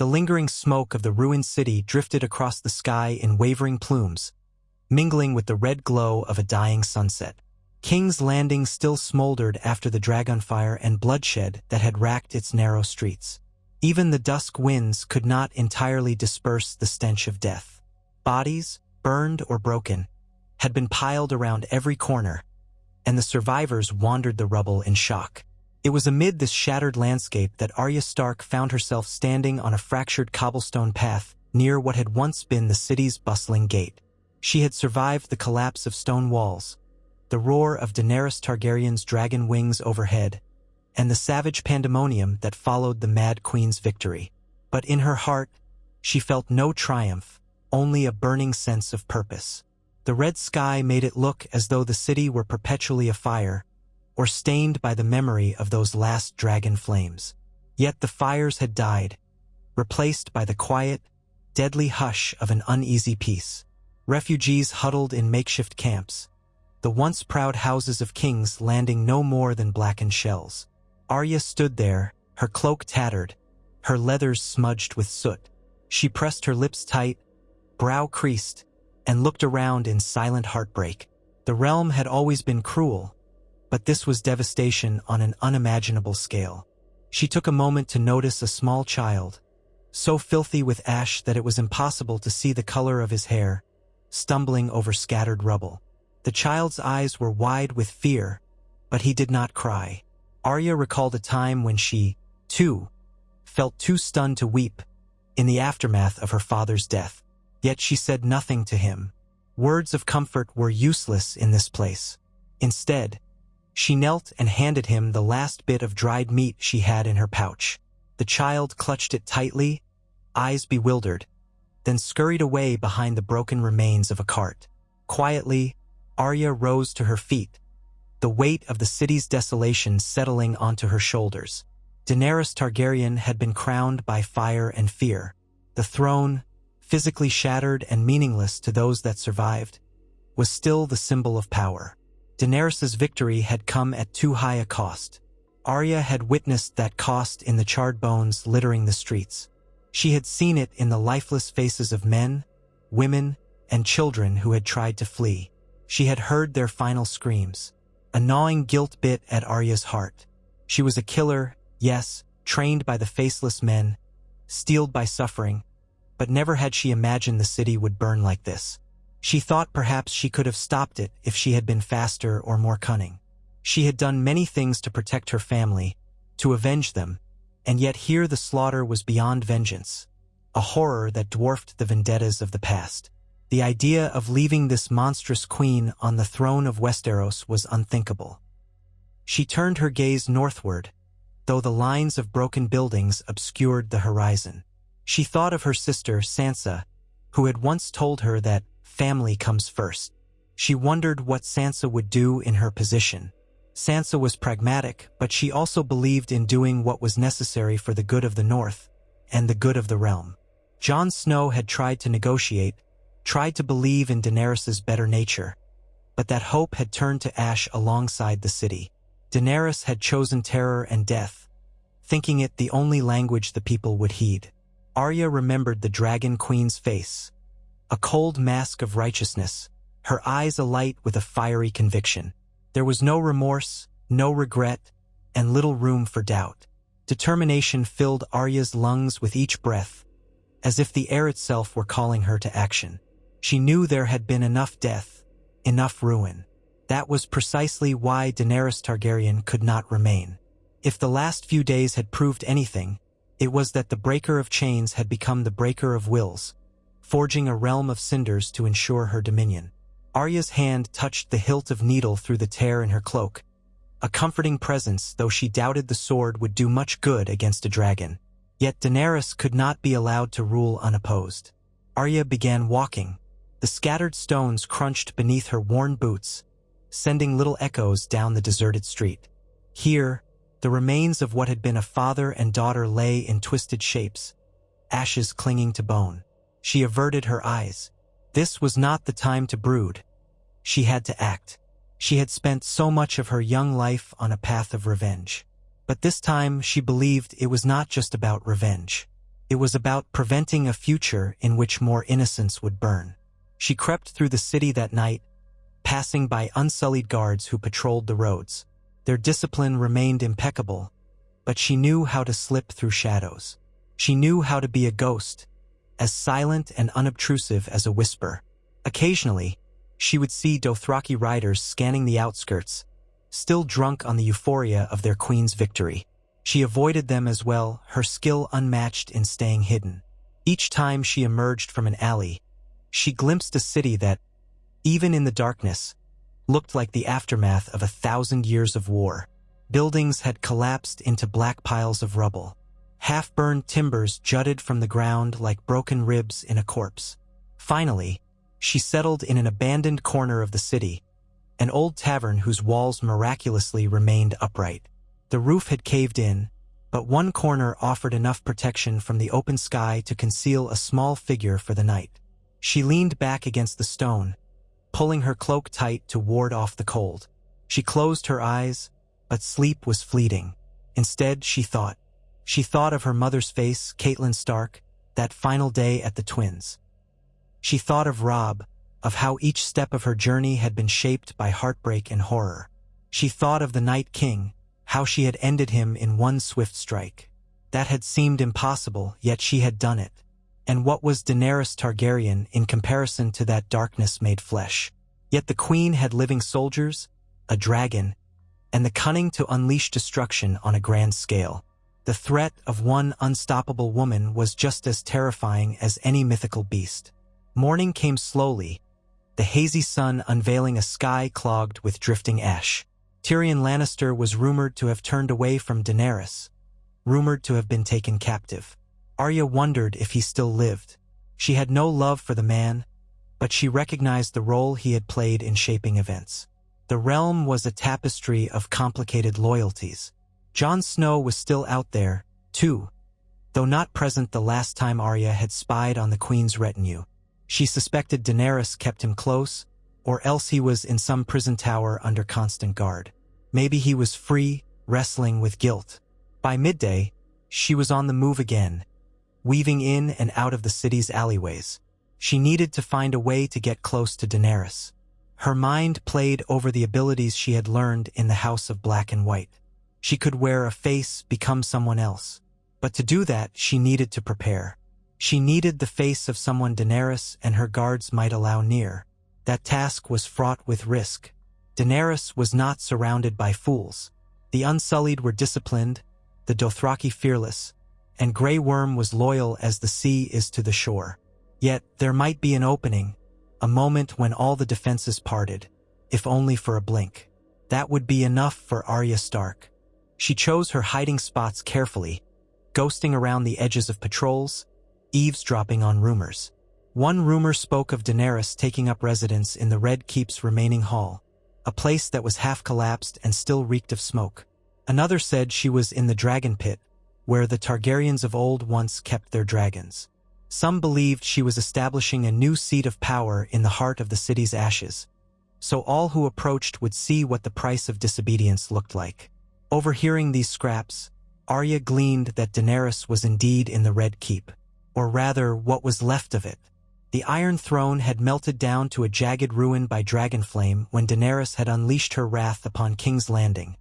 The lingering smoke of the ruined city drifted across the sky in wavering plumes, mingling with the red glow of a dying sunset. King's Landing still smoldered after the dragonfire and bloodshed that had racked its narrow streets. Even the dusk winds could not entirely disperse the stench of death. Bodies, burned or broken, had been piled around every corner, and the survivors wandered the rubble in shock. It was amid this shattered landscape that Arya Stark found herself standing on a fractured cobblestone path near what had once been the city's bustling gate. She had survived the collapse of stone walls, the roar of Daenerys Targaryen's dragon wings overhead, and the savage pandemonium that followed the Mad Queen's victory. But in her heart, she felt no triumph, only a burning sense of purpose. The red sky made it look as though the city were perpetually afire, or stained by the memory of those last dragon flames. Yet the fires had died, replaced by the quiet, deadly hush of an uneasy peace. Refugees huddled in makeshift camps, the once proud houses of King's Landing no more than blackened shells. Arya stood there, her cloak tattered, her leathers smudged with soot. She pressed her lips tight, brow creased, and looked around in silent heartbreak. The realm had always been cruel, but this was devastation on an unimaginable scale. She took a moment to notice a small child, so filthy with ash that it was impossible to see the color of his hair, stumbling over scattered rubble. The child's eyes were wide with fear, but he did not cry. Arya recalled a time when she, too, felt too stunned to weep in the aftermath of her father's death. Yet she said nothing to him. Words of comfort were useless in this place. Instead, she knelt and handed him the last bit of dried meat she had in her pouch. The child clutched it tightly, eyes bewildered, then scurried away behind the broken remains of a cart. Quietly, Arya rose to her feet, the weight of the city's desolation settling onto her shoulders. Daenerys Targaryen had been crowned by fire and fear. The throne, physically shattered and meaningless to those that survived, was still the symbol of power. Daenerys' victory had come at too high a cost. Arya had witnessed that cost in the charred bones littering the streets. She had seen it in the lifeless faces of men, women, and children who had tried to flee. She had heard their final screams. A gnawing guilt bit at Arya's heart. She was a killer, yes, trained by the faceless men, steeled by suffering, but never had she imagined the city would burn like this. She thought perhaps she could have stopped it if she had been faster or more cunning. She had done many things to protect her family, to avenge them, and yet here the slaughter was beyond vengeance, a horror that dwarfed the vendettas of the past. The idea of leaving this monstrous queen on the throne of Westeros was unthinkable. She turned her gaze northward, though the lines of broken buildings obscured the horizon. She thought of her sister Sansa, who had once told her that family comes first. She wondered what Sansa would do in her position. Sansa was pragmatic, but she also believed in doing what was necessary for the good of the North and the good of the realm. Jon Snow had tried to negotiate, tried to believe in Daenerys' better nature, but that hope had turned to ash alongside the city. Daenerys had chosen terror and death, thinking it the only language the people would heed. Arya remembered the Dragon Queen's face, a cold mask of righteousness, her eyes alight with a fiery conviction. There was no remorse, no regret, and little room for doubt. Determination filled Arya's lungs with each breath, as if the air itself were calling her to action. She knew there had been enough death, enough ruin. That was precisely why Daenerys Targaryen could not remain. If the last few days had proved anything, it was that the breaker of chains had become the breaker of wills, forging a realm of cinders to ensure her dominion. Arya's hand touched the hilt of needle through the tear in her cloak, a comforting presence, though she doubted the sword would do much good against a dragon. Yet Daenerys could not be allowed to rule unopposed. Arya began walking. The scattered stones crunched beneath her worn boots, sending little echoes down the deserted street. Here, the remains of what had been a father and daughter lay in twisted shapes, ashes clinging to bone. She averted her eyes. This was not the time to brood. She had to act. She had spent so much of her young life on a path of revenge. But this time she believed it was not just about revenge. It was about preventing a future in which more innocence would burn. She crept through the city that night, passing by unsullied guards who patrolled the roads. Their discipline remained impeccable, but she knew how to slip through shadows. She knew how to be a ghost, as silent and unobtrusive as a whisper. Occasionally, she would see Dothraki riders scanning the outskirts, still drunk on the euphoria of their queen's victory. She avoided them as well, her skill unmatched in staying hidden. Each time she emerged from an alley, she glimpsed a city that, even in the darkness, looked like the aftermath of 1,000 years of war. Buildings had collapsed into black piles of rubble. Half-burned timbers jutted from the ground like broken ribs in a corpse. Finally, she settled in an abandoned corner of the city, an old tavern whose walls miraculously remained upright. The roof had caved in, but one corner offered enough protection from the open sky to conceal a small figure for the night. She leaned back against the stone, pulling her cloak tight to ward off the cold. She closed her eyes, but sleep was fleeting. Instead, she thought. She thought of her mother's face, Catelyn Stark, that final day at the Twins. She thought of Robb, of how each step of her journey had been shaped by heartbreak and horror. She thought of the Night King, how she had ended him in one swift strike. That had seemed impossible, yet she had done it. And what was Daenerys Targaryen in comparison to that darkness made flesh? Yet the queen had living soldiers, a dragon, and the cunning to unleash destruction on a grand scale. The threat of one unstoppable woman was just as terrifying as any mythical beast. Morning came slowly, the hazy sun unveiling a sky clogged with drifting ash. Tyrion Lannister was rumored to have turned away from Daenerys, rumored to have been taken captive. Arya wondered if he still lived. She had no love for the man, but she recognized the role he had played in shaping events. The realm was a tapestry of complicated loyalties. Jon Snow was still out there, too, though not present the last time Arya had spied on the queen's retinue. She suspected Daenerys kept him close, or else he was in some prison tower under constant guard. Maybe he was free, wrestling with guilt. By midday, she was on the move again, weaving in and out of the city's alleyways. She needed to find a way to get close to Daenerys. Her mind played over the abilities she had learned in the House of Black and White. She could wear a face, become someone else. But to do that, she needed to prepare. She needed the face of someone Daenerys and her guards might allow near. That task was fraught with risk. Daenerys was not surrounded by fools. The Unsullied were disciplined, the Dothraki fearless, and Grey Worm was loyal as the sea is to the shore. Yet there might be an opening, a moment when all the defenses parted, if only for a blink. That would be enough for Arya Stark. She chose her hiding spots carefully, ghosting around the edges of patrols, eavesdropping on rumors. One rumor spoke of Daenerys taking up residence in the Red Keep's remaining hall, a place that was half collapsed and still reeked of smoke. Another said she was in the Dragon Pit, where the Targaryens of old once kept their dragons. Some believed she was establishing a new seat of power in the heart of the city's ashes, so all who approached would see what the price of disobedience looked like. Overhearing these scraps, Arya gleaned that Daenerys was indeed in the Red Keep, or rather what was left of it. The Iron Throne had melted down to a jagged ruin by Dragonflame when Daenerys had unleashed her wrath upon King's Landing,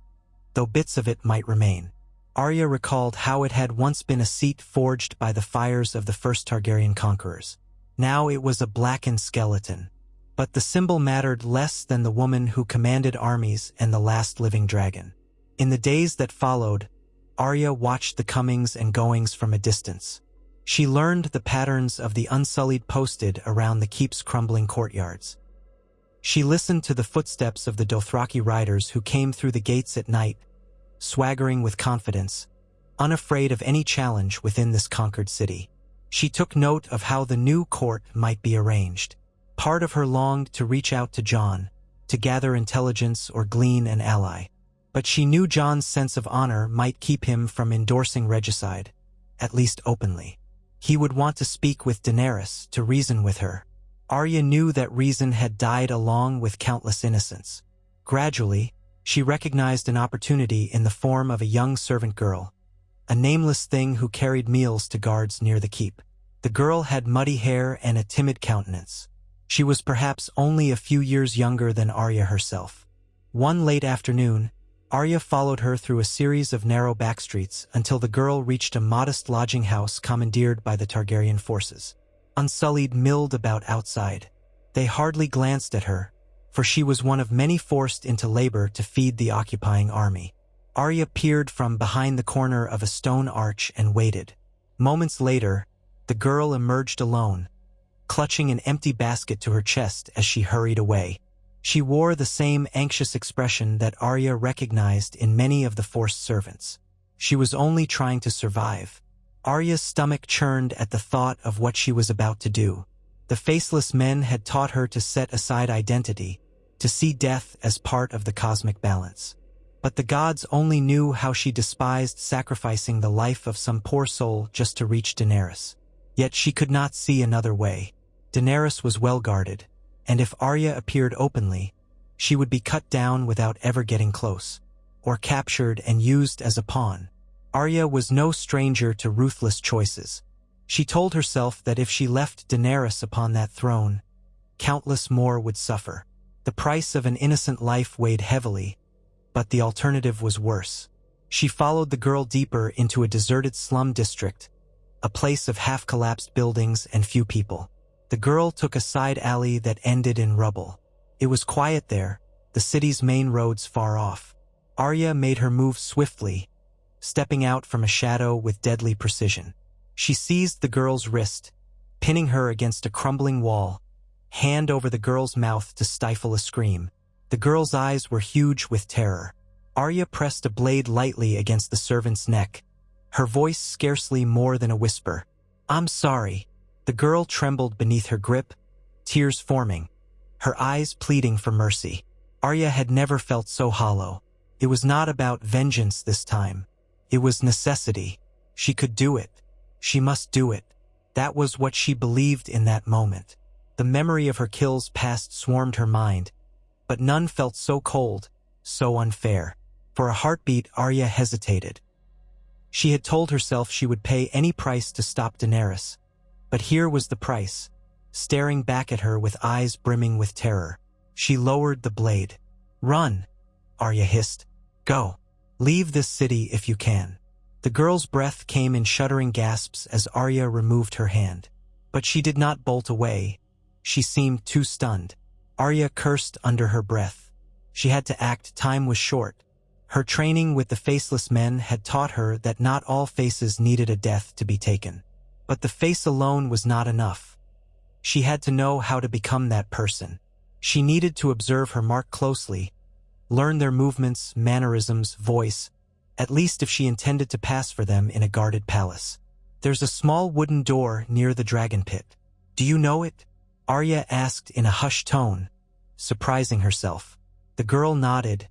though bits of it might remain. Arya recalled how it had once been a seat forged by the fires of the first Targaryen conquerors. Now it was a blackened skeleton. But the symbol mattered less than the woman who commanded armies and the last living dragon. In the days that followed, Arya watched the comings and goings from a distance. She learned the patterns of the Unsullied posted around the keep's crumbling courtyards. She listened to the footsteps of the Dothraki riders who came through the gates at night, swaggering with confidence, unafraid of any challenge within this conquered city. She took note of how the new court might be arranged. Part of her longed to reach out to Jon, to gather intelligence or glean an ally. But she knew Jon's sense of honor might keep him from endorsing regicide, at least openly. He would want to speak with Daenerys, to reason with her. Arya knew that reason had died along with countless innocents. Gradually, she recognized an opportunity in the form of a young servant girl, a nameless thing who carried meals to guards near the keep. The girl had muddy hair and a timid countenance. She was perhaps only a few years younger than Arya herself. One late afternoon, Arya followed her through a series of narrow backstreets until the girl reached a modest lodging house commandeered by the Targaryen forces. Unsullied milled about outside. They hardly glanced at her, for she was one of many forced into labor to feed the occupying army. Arya peered from behind the corner of a stone arch and waited. Moments later, the girl emerged alone, clutching an empty basket to her chest as she hurried away. She wore the same anxious expression that Arya recognized in many of the forced servants. She was only trying to survive. Arya's stomach churned at the thought of what she was about to do. The faceless men had taught her to set aside identity, to see death as part of the cosmic balance. But the gods only knew how she despised sacrificing the life of some poor soul just to reach Daenerys. Yet she could not see another way. Daenerys was well guarded, and if Arya appeared openly, she would be cut down without ever getting close, or captured and used as a pawn. Arya was no stranger to ruthless choices. She told herself that if she left Daenerys upon that throne, countless more would suffer. The price of an innocent life weighed heavily, but the alternative was worse. She followed the girl deeper into a deserted slum district, a place of half-collapsed buildings and few people. The girl took a side alley that ended in rubble. It was quiet there, the city's main roads far off. Arya made her move swiftly, stepping out from a shadow with deadly precision. She seized the girl's wrist, pinning her against a crumbling wall, hand over the girl's mouth to stifle a scream. The girl's eyes were huge with terror. Arya pressed a blade lightly against the servant's neck, her voice scarcely more than a whisper. "I'm sorry." The girl trembled beneath her grip, tears forming, her eyes pleading for mercy. Arya had never felt so hollow. It was not about vengeance this time. It was necessity. She could do it. She must do it. That was what she believed in that moment. The memory of her kills past swarmed her mind, but none felt so cold, so unfair. For a heartbeat, Arya hesitated. She had told herself she would pay any price to stop Daenerys. But here was the price, staring back at her with eyes brimming with terror. She lowered the blade. "Run," Arya hissed. "Go. Leave this city if you can." The girl's breath came in shuddering gasps as Arya removed her hand. But she did not bolt away. She seemed too stunned. Arya cursed under her breath. She had to act. Time was short. Her training with the faceless men had taught her that not all faces needed a death to be taken. But the face alone was not enough. She had to know how to become that person. She needed to observe her mark closely, learn their movements, mannerisms, voice, at least if she intended to pass for them in a guarded palace. "There's a small wooden door near the dragon pit. Do you know it?" Arya asked in a hushed tone, surprising herself. The girl nodded,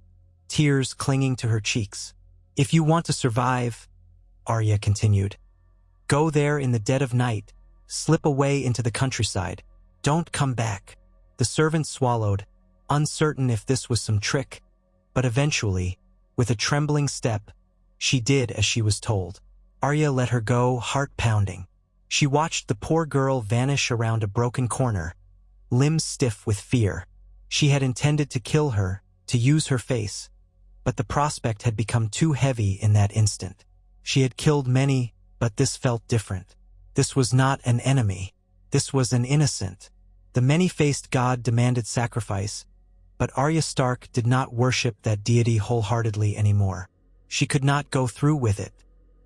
tears clinging to her cheeks. "If you want to survive," Arya continued, "go there in the dead of night, slip away into the countryside. Don't come back." The servant swallowed, uncertain if this was some trick, but eventually, with a trembling step, she did as she was told. Arya let her go, heart pounding. She watched the poor girl vanish around a broken corner, limbs stiff with fear. She had intended to kill her, to use her face, but the prospect had become too heavy in that instant. She had killed many, but this felt different. This was not an enemy. This was an innocent. The many-faced god demanded sacrifice, but Arya Stark did not worship that deity wholeheartedly anymore. She could not go through with it.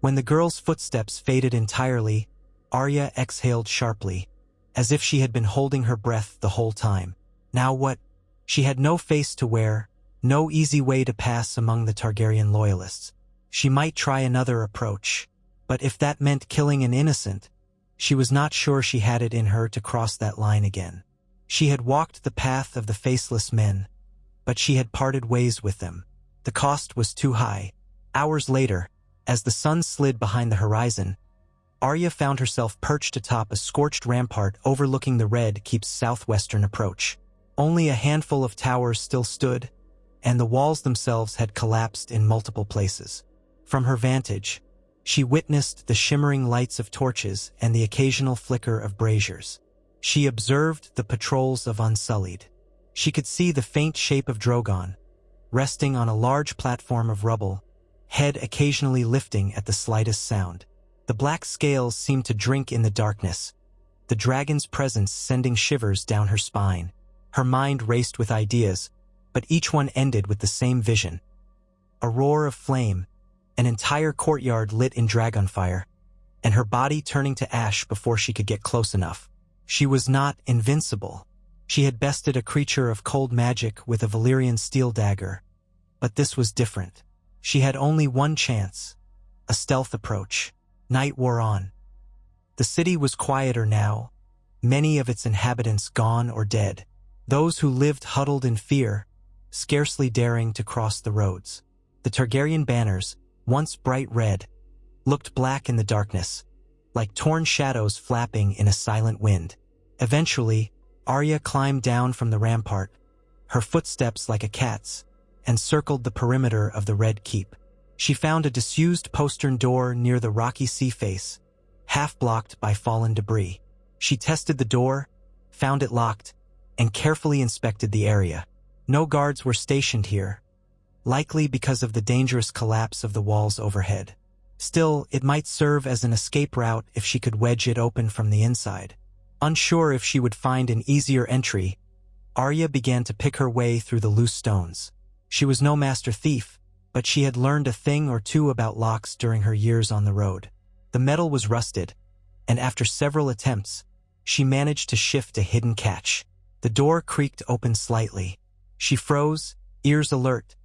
When the girl's footsteps faded entirely, Arya exhaled sharply, as if she had been holding her breath the whole time. Now what? She had no face to wear, no easy way to pass among the Targaryen loyalists. She might try another approach, but if that meant killing an innocent, she was not sure she had it in her to cross that line again. She had walked the path of the faceless men, but she had parted ways with them. The cost was too high. Hours later, as the sun slid behind the horizon, Arya found herself perched atop a scorched rampart overlooking the Red Keep's southwestern approach. Only a handful of towers still stood, and the walls themselves had collapsed in multiple places. From her vantage, She witnessed the shimmering lights of torches and the occasional flicker of braziers. She observed the patrols of Unsullied. She could see the faint shape of Drogon, resting on a large platform of rubble, head occasionally lifting at the slightest sound. The black scales seemed to drink in the darkness, the dragon's presence sending shivers down her spine. Her mind raced with ideas, but each one ended with the same vision. A roar of flame, an entire courtyard lit in dragonfire, and her body turning to ash before she could get close enough. She was not invincible. She had bested a creature of cold magic with a Valyrian steel dagger. But this was different. She had only one chance, a stealth approach. Night wore on. The city was quieter now, many of its inhabitants gone or dead. Those who lived huddled in fear, scarcely daring to cross the roads. The Targaryen banners, once bright red, looked black in the darkness, like torn shadows flapping in a silent wind. Eventually, Arya climbed down from the rampart, her footsteps like a cat's, and circled the perimeter of the Red Keep. She found a disused postern door near the rocky sea face, half blocked by fallen debris. She tested the door, found it locked, and carefully inspected the area. No guards were stationed here, likely because of the dangerous collapse of the walls overhead. Still, it might serve as an escape route if she could wedge it open from the inside. Unsure if she would find an easier entry, Arya began to pick her way through the loose stones. She was no master thief, but she had learned a thing or two about locks during her years on the road. The metal was rusted, and after several attempts, she managed to shift a hidden catch. The door creaked open slightly. She froze, ears alert,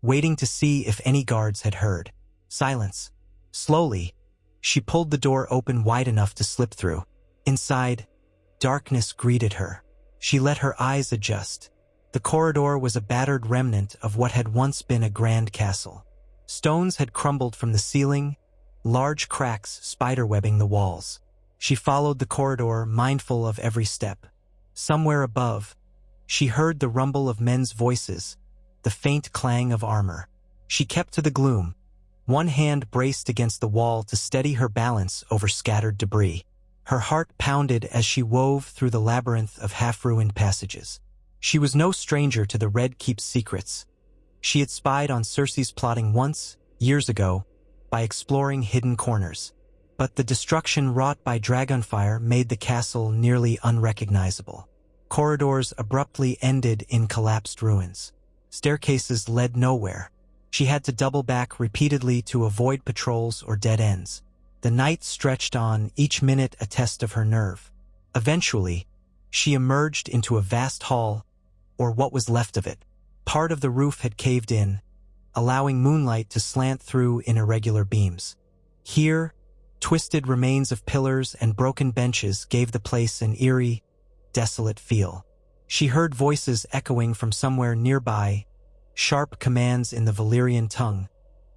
waiting to see if any guards had heard. Silence. Slowly, she pulled the door open wide enough to slip through. Inside, darkness greeted her. She let her eyes adjust. The corridor was a battered remnant of what had once been a grand castle. Stones had crumbled from the ceiling, large cracks spiderwebbing the walls. She followed the corridor, mindful of every step. Somewhere above, she heard the rumble of men's voices, the faint clang of armor. She kept to the gloom, one hand braced against the wall to steady her balance over scattered debris. Her heart pounded as she wove through the labyrinth of half-ruined passages. She was no stranger to the Red Keep's secrets. She had spied on Cersei's plotting once, years ago, by exploring hidden corners. But the destruction wrought by dragonfire made the castle nearly unrecognizable. Corridors abruptly ended in collapsed ruins. Staircases led nowhere. She had to double back repeatedly to avoid patrols or dead ends. The night stretched on, each minute a test of her nerve. Eventually, she emerged into a vast hall, or what was left of it. Part of the roof had caved in, allowing moonlight to slant through in irregular beams. Here, twisted remains of pillars and broken benches gave the place an eerie, desolate feel. She heard voices echoing from somewhere nearby, sharp commands in the Valyrian tongue,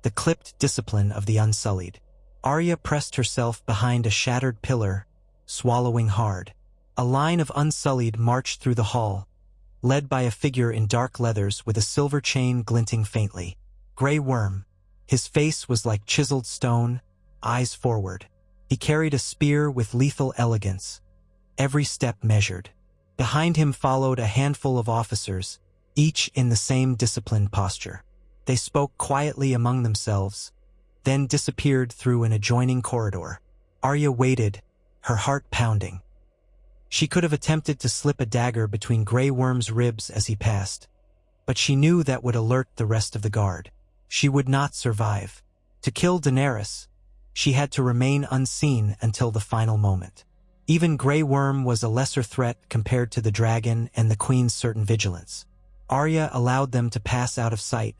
the clipped discipline of the Unsullied. Arya pressed herself behind a shattered pillar, swallowing hard. A line of Unsullied marched through the hall, led by a figure in dark leathers with a silver chain glinting faintly. Grey Worm. His face was like chiseled stone, eyes forward. He carried a spear with lethal elegance, every step measured. Behind him followed a handful of officers, each in the same disciplined posture. They spoke quietly among themselves, then disappeared through an adjoining corridor. Arya waited, her heart pounding. She could have attempted to slip a dagger between Grey Worm's ribs as he passed, but she knew that would alert the rest of the guard. She would not survive. To kill Daenerys, she had to remain unseen until the final moment. Even Grey Worm was a lesser threat compared to the dragon and the Queen's certain vigilance. Arya allowed them to pass out of sight,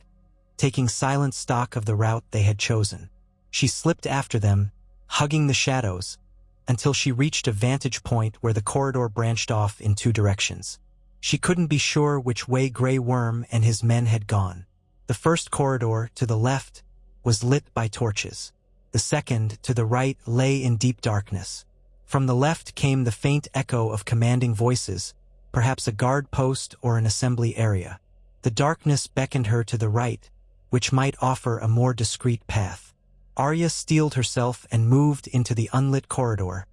taking silent stock of the route they had chosen. She slipped after them, hugging the shadows, until she reached a vantage point where the corridor branched off in two directions. She couldn't be sure which way Grey Worm and his men had gone. The first corridor, to the left, was lit by torches. The second, to the right, lay in deep darkness. From the left came the faint echo of commanding voices, perhaps a guard post or an assembly area. The darkness beckoned her to the right, which might offer a more discreet path. Arya steeled herself and moved into the unlit corridor,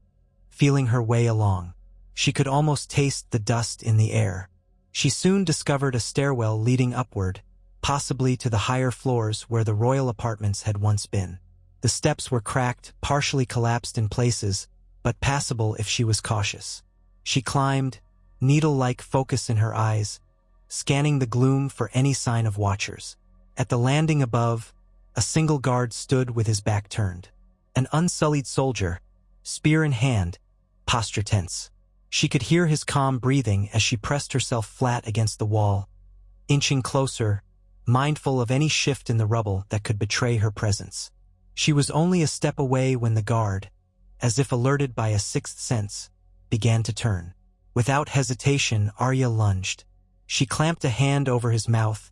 feeling her way along. She could almost taste the dust in the air. She soon discovered a stairwell leading upward, possibly to the higher floors where the royal apartments had once been. The steps were cracked, partially collapsed in places, but passable if she was cautious. She climbed, needle-like focus in her eyes, scanning the gloom for any sign of watchers. At the landing above, a single guard stood with his back turned. An unsullied soldier, spear in hand, posture tense. She could hear his calm breathing as she pressed herself flat against the wall, inching closer, mindful of any shift in the rubble that could betray her presence. She was only a step away when the guard, as if alerted by a sixth sense, began to turn. Without hesitation, Arya lunged. She clamped a hand over his mouth,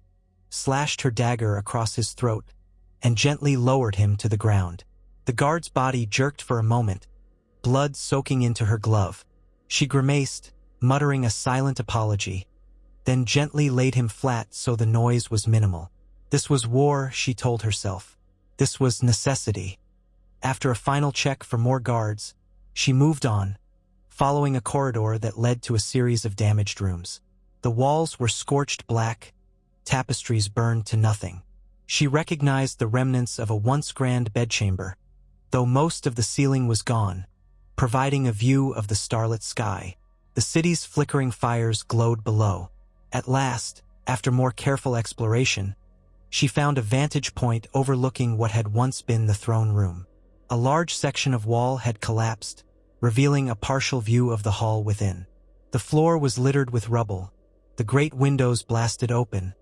slashed her dagger across his throat, and gently lowered him to the ground. The guard's body jerked for a moment, blood soaking into her glove. She grimaced, muttering a silent apology, then gently laid him flat so the noise was minimal. This was war, she told herself. This was necessity. After a final check for more guards, she moved on, following a corridor that led to a series of damaged rooms. The walls were scorched black, tapestries burned to nothing. She recognized the remnants of a once grand bedchamber, though most of the ceiling was gone, providing a view of the starlit sky. The city's flickering fires glowed below. At last, after more careful exploration, she found a vantage point overlooking what had once been the throne room. A large section of wall had collapsed, revealing a partial view of the hall within. The floor was littered with rubble, the great windows blasted open,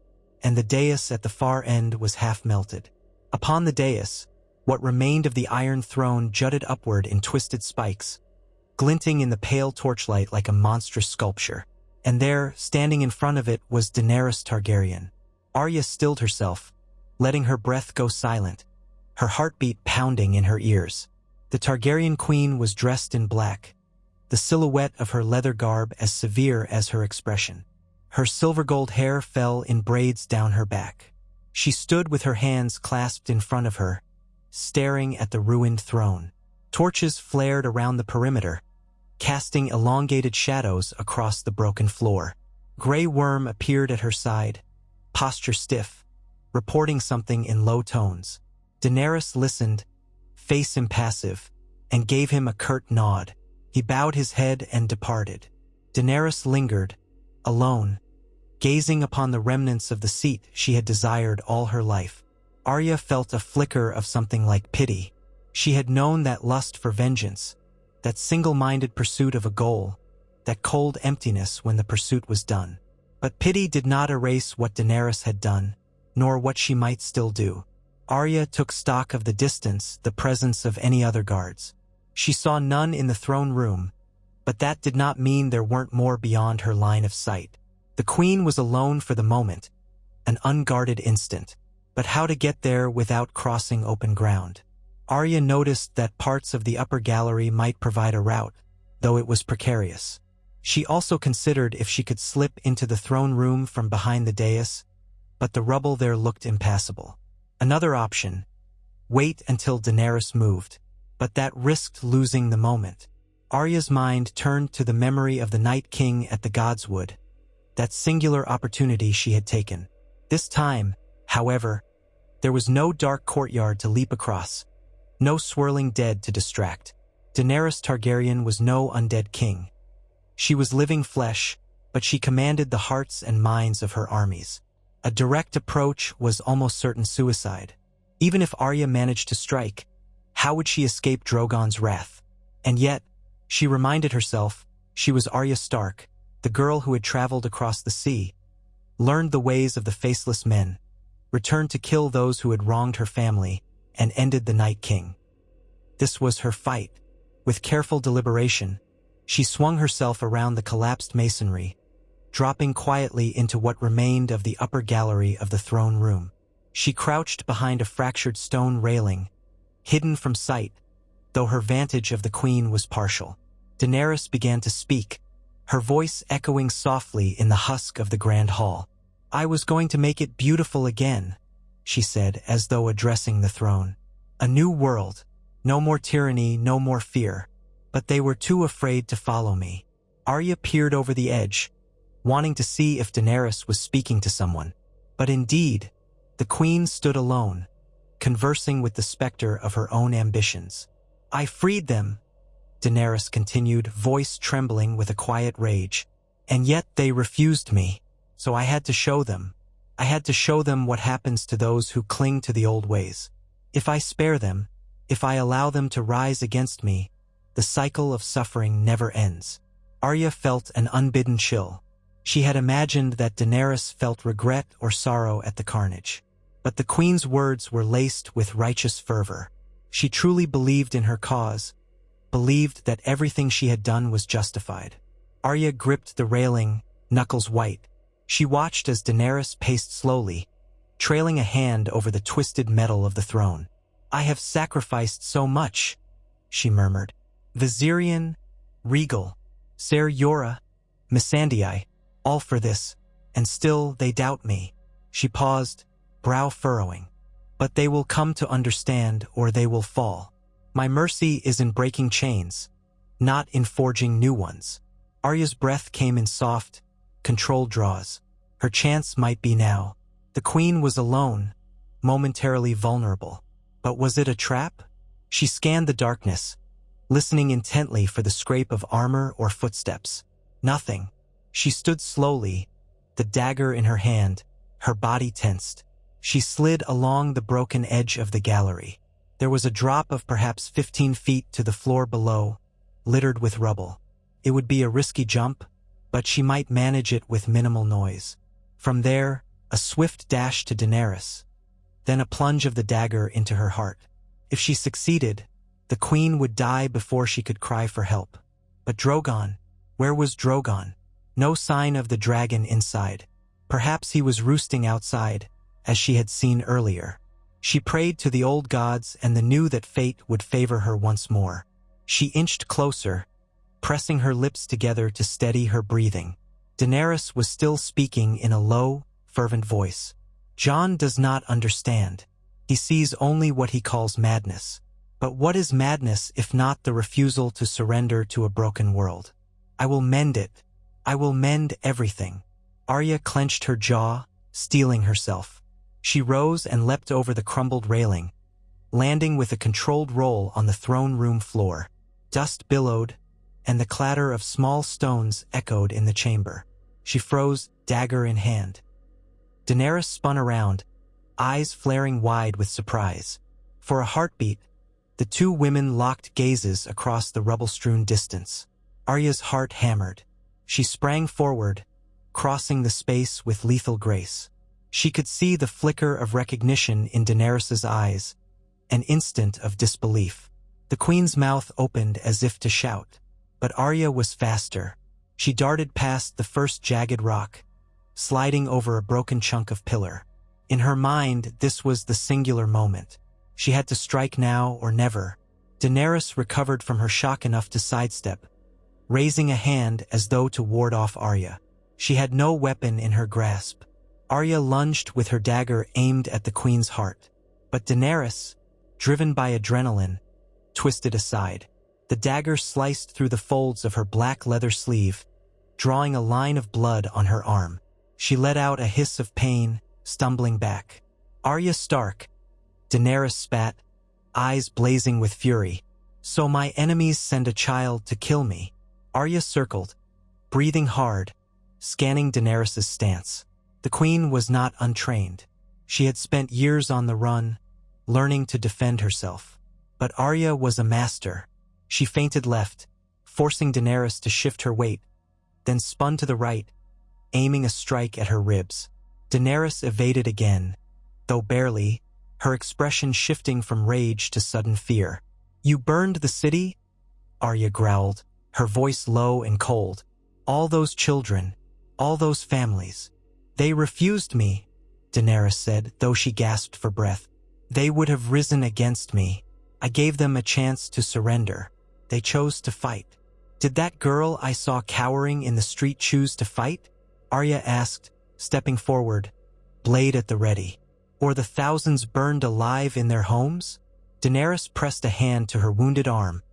and the dais at the far end was half melted. Upon the dais, what remained of the iron throne jutted upward in twisted spikes, glinting in the pale torchlight like a monstrous sculpture. And there, standing in front of it, was Daenerys Targaryen. Arya stilled herself, letting her breath go silent, her heartbeat pounding in her ears. The Targaryen queen was dressed in black, the silhouette of her leather garb as severe as her expression. Her silver-gold hair fell in braids down her back. She stood with her hands clasped in front of her, staring at the ruined throne. Torches flared around the perimeter, casting elongated shadows across the broken floor. Grey Worm appeared at her side, posture stiff, reporting something in low tones. Daenerys listened, face impassive, and gave him a curt nod. He bowed his head and departed. Daenerys lingered, alone, gazing upon the remnants of the seat she had desired all her life. Arya felt a flicker of something like pity. She had known that lust for vengeance, that single-minded pursuit of a goal, that cold emptiness when the pursuit was done. But pity did not erase what Daenerys had done, nor what she might still do. Arya took stock of the distance, the presence of any other guards. She saw none in the throne room, but that did not mean there weren't more beyond her line of sight. The queen was alone for the moment, an unguarded instant. But how to get there without crossing open ground? Arya noticed that parts of the upper gallery might provide a route, though it was precarious. She also considered if she could slip into the throne room from behind the dais, but the rubble there looked impassable. Another option, wait until Daenerys moved, but that risked losing the moment. Arya's mind turned to the memory of the Night King at the Godswood, that singular opportunity she had taken. This time, however, there was no dark courtyard to leap across, no swirling dead to distract. Daenerys Targaryen was no undead king. She was living flesh, but she commanded the hearts and minds of her armies. A direct approach was almost certain suicide. Even if Arya managed to strike, how would she escape Drogon's wrath? And yet, she reminded herself, she was Arya Stark, the girl who had traveled across the sea, learned the ways of the faceless men, returned to kill those who had wronged her family, and ended the Night King. This was her fight. With careful deliberation, she swung herself around the collapsed masonry, dropping quietly into what remained of the upper gallery of the throne room. She crouched behind a fractured stone railing, hidden from sight, though her vantage of the queen was partial. Daenerys began to speak, her voice echoing softly in the husk of the grand hall. "I was going to make it beautiful again," she said, as though addressing the throne. A new world. No more tyranny, no more fear. But they were too afraid to follow me. Arya peered over the edge, wanting to see if Daenerys was speaking to someone. But indeed, the queen stood alone, conversing with the specter of her own ambitions. I freed them, Daenerys continued, voice trembling with a quiet rage. And yet they refused me, so I had to show them. I had to show them what happens to those who cling to the old ways. If I spare them, if I allow them to rise against me, the cycle of suffering never ends. Arya felt an unbidden chill. She had imagined that Daenerys felt regret or sorrow at the carnage. But the queen's words were laced with righteous fervor. She truly believed in her cause, believed that everything she had done was justified. Arya gripped the railing, knuckles white. She watched as Daenerys paced slowly, trailing a hand over the twisted metal of the throne. I have sacrificed so much, she murmured. Viserion, Regal, Ser Jorah, Missandei, all for this, and still they doubt me. She paused, brow furrowing. But they will come to understand, or they will fall. My mercy is in breaking chains, not in forging new ones. Arya's breath came in soft, controlled draws. Her chance might be now. The queen was alone, momentarily vulnerable. But was it a trap? She scanned the darkness, listening intently for the scrape of armor or footsteps. Nothing. She stood slowly, the dagger in her hand, her body tensed. She slid along the broken edge of the gallery. There was a drop of perhaps 15 feet to the floor below, littered with rubble. It would be a risky jump, but she might manage it with minimal noise. From there, a swift dash to Daenerys, then a plunge of the dagger into her heart. If she succeeded, the queen would die before she could cry for help. But Drogon, where was Drogon? No sign of the dragon inside. Perhaps he was roosting outside, as she had seen earlier. She prayed to the old gods and knew that fate would favor her once more. She inched closer, pressing her lips together to steady her breathing. Daenerys was still speaking in a low, fervent voice. Jon does not understand. He sees only what he calls madness. But what is madness if not the refusal to surrender to a broken world? I will mend it. I will mend everything. Arya clenched her jaw, steeling herself. She rose and leapt over the crumbled railing, landing with a controlled roll on the throne room floor. Dust billowed, and the clatter of small stones echoed in the chamber. She froze, dagger in hand. Daenerys spun around, eyes flaring wide with surprise. For a heartbeat, the two women locked gazes across the rubble-strewn distance. Arya's heart hammered. She sprang forward, crossing the space with lethal grace. She could see the flicker of recognition in Daenerys's eyes, an instant of disbelief. The queen's mouth opened as if to shout. But Arya was faster. She darted past the first jagged rock, sliding over a broken chunk of pillar. In her mind, this was the singular moment. She had to strike now or never. Daenerys recovered from her shock enough to sidestep, raising a hand as though to ward off Arya. She had no weapon in her grasp. Arya lunged with her dagger aimed at the queen's heart. But Daenerys, driven by adrenaline, twisted aside. The dagger sliced through the folds of her black leather sleeve, drawing a line of blood on her arm. She let out a hiss of pain, stumbling back. Arya Stark, Daenerys spat, eyes blazing with fury. So my enemies send a child to kill me. Arya circled, breathing hard, scanning Daenerys' stance. The queen was not untrained. She had spent years on the run, learning to defend herself. But Arya was a master. She feinted left, forcing Daenerys to shift her weight, then spun to the right, aiming a strike at her ribs. Daenerys evaded again, though barely, her expression shifting from rage to sudden fear. You burned the city? Arya growled, her voice low and cold. All those children, all those families. They refused me, Daenerys said, though she gasped for breath. They would have risen against me. I gave them a chance to surrender. They chose to fight. Did that girl I saw cowering in the street choose to fight? Arya asked, stepping forward, blade at the ready. Or the thousands burned alive in their homes? Daenerys pressed a hand to her wounded arm,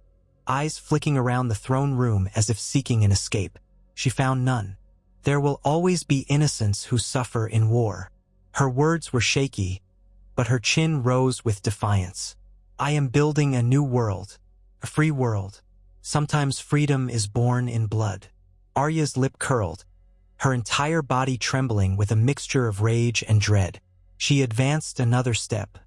eyes flicking around the throne room as if seeking an escape. She found none. There will always be innocents who suffer in war. Her words were shaky, but her chin rose with defiance. I am building a new world, a free world. Sometimes freedom is born in blood. Arya's lip curled, her entire body trembling with a mixture of rage and dread. She advanced another step.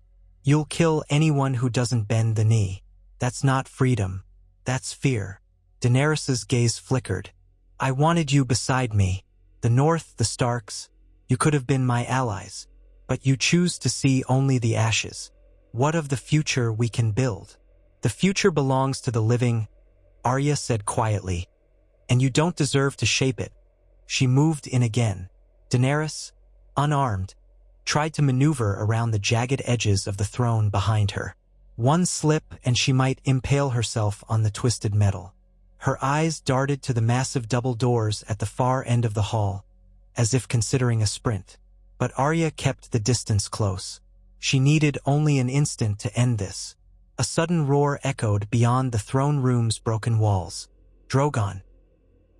You'll kill anyone who doesn't bend the knee. That's not freedom. That's fear. Daenerys's gaze flickered. I wanted you beside me. The North, the Starks. You could have been my allies. But you choose to see only the ashes. What of the future we can build? The future belongs to the living, Arya said quietly. And you don't deserve to shape it. She moved in again. Daenerys, unarmed, tried to maneuver around the jagged edges of the throne behind her. One slip and she might impale herself on the twisted metal. Her eyes darted to the massive double doors at the far end of the hall, as if considering a sprint. But Arya kept the distance close. She needed only an instant to end this. A sudden roar echoed beyond the throne room's broken walls. Drogon.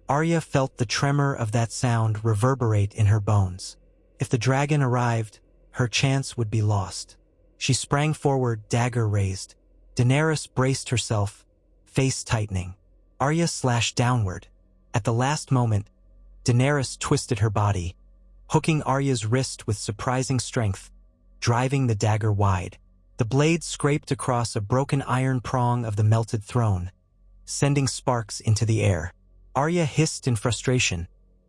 Arya felt the tremor of that sound reverberate in her bones. If the dragon arrived, her chance would be lost. She sprang forward, dagger raised. Daenerys braced herself, face tightening. Arya slashed downward. At the last moment, Daenerys twisted her body, hooking Arya's wrist with surprising strength, driving the dagger wide. The blade scraped across a broken iron prong of the melted throne, sending sparks into the air. Arya hissed in frustration,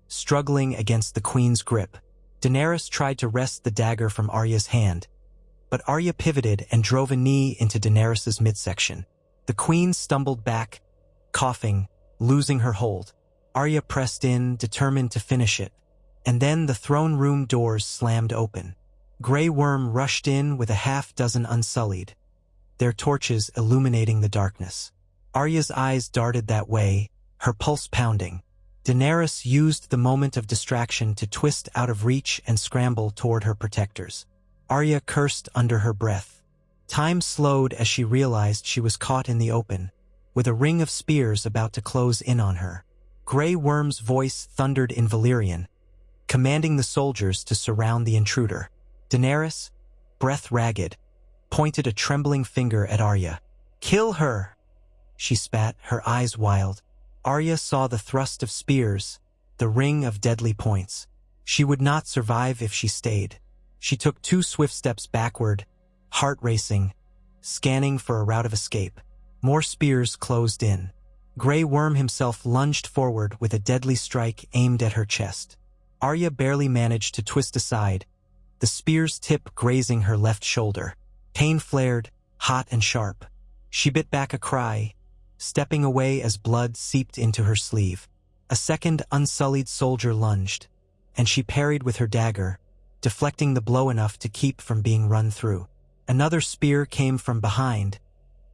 struggling against the queen's grip. Daenerys tried to wrest the dagger from Arya's hand, but Arya pivoted and drove a knee into Daenerys's midsection. The queen stumbled back, coughing, losing her hold. Arya pressed in, determined to finish it. And then the throne room doors slammed open. Grey Worm rushed in with a half-dozen Unsullied, their torches illuminating the darkness. Arya's eyes darted that way, her pulse pounding. Daenerys used the moment of distraction to twist out of reach and scramble toward her protectors. Arya cursed under her breath. Time slowed as she realized she was caught in the open, with a ring of spears about to close in on her. Grey Worm's voice thundered in Valyrian, commanding the soldiers to surround the intruder. Daenerys, breath ragged, pointed a trembling finger at Arya. "Kill her!" she spat, her eyes wild. Arya saw the thrust of spears, the ring of deadly points. She would not survive if she stayed. She took 2 swift steps backward, heart racing, scanning for a route of escape. More spears closed in. Grey Worm himself lunged forward with a deadly strike aimed at her chest. Arya barely managed to twist aside, the spear's tip grazing her left shoulder. Pain flared, hot and sharp. She bit back a cry, stepping away as blood seeped into her sleeve. A second Unsullied soldier lunged, and she parried with her dagger, deflecting the blow enough to keep from being run through. Another spear came from behind,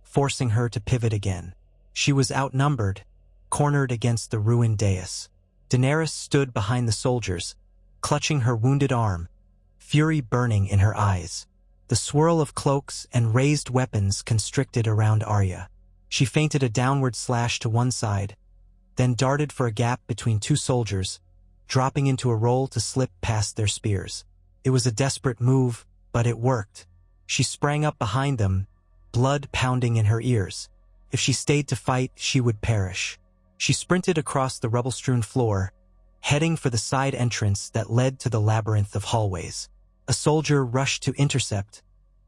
forcing her to pivot again. She was outnumbered, cornered against the ruined dais. Daenerys stood behind the soldiers, clutching her wounded arm, fury burning in her eyes. The swirl of cloaks and raised weapons constricted around Arya. She feinted a downward slash to one side, then darted for a gap between 2 soldiers, dropping into a roll to slip past their spears. It was a desperate move, but it worked. She sprang up behind them, blood pounding in her ears. If she stayed to fight, she would perish. She sprinted across the rubble-strewn floor, heading for the side entrance that led to the labyrinth of hallways. A soldier rushed to intercept,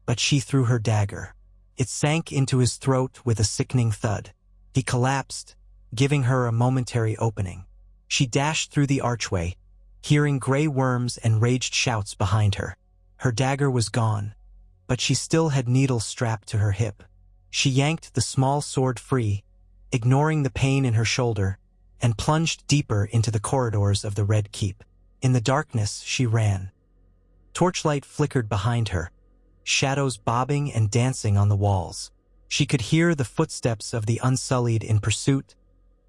but she threw her dagger. It sank into his throat with a sickening thud. He collapsed, giving her a momentary opening. She dashed through the archway, hearing Grey Worms and raged shouts behind her. Her dagger was gone, but she still had needles strapped to her hip. She yanked the small sword free, ignoring the pain in her shoulder, and plunged deeper into the corridors of the Red Keep. In the darkness, she ran. Torchlight flickered behind her, shadows bobbing and dancing on the walls. She could hear the footsteps of the Unsullied in pursuit,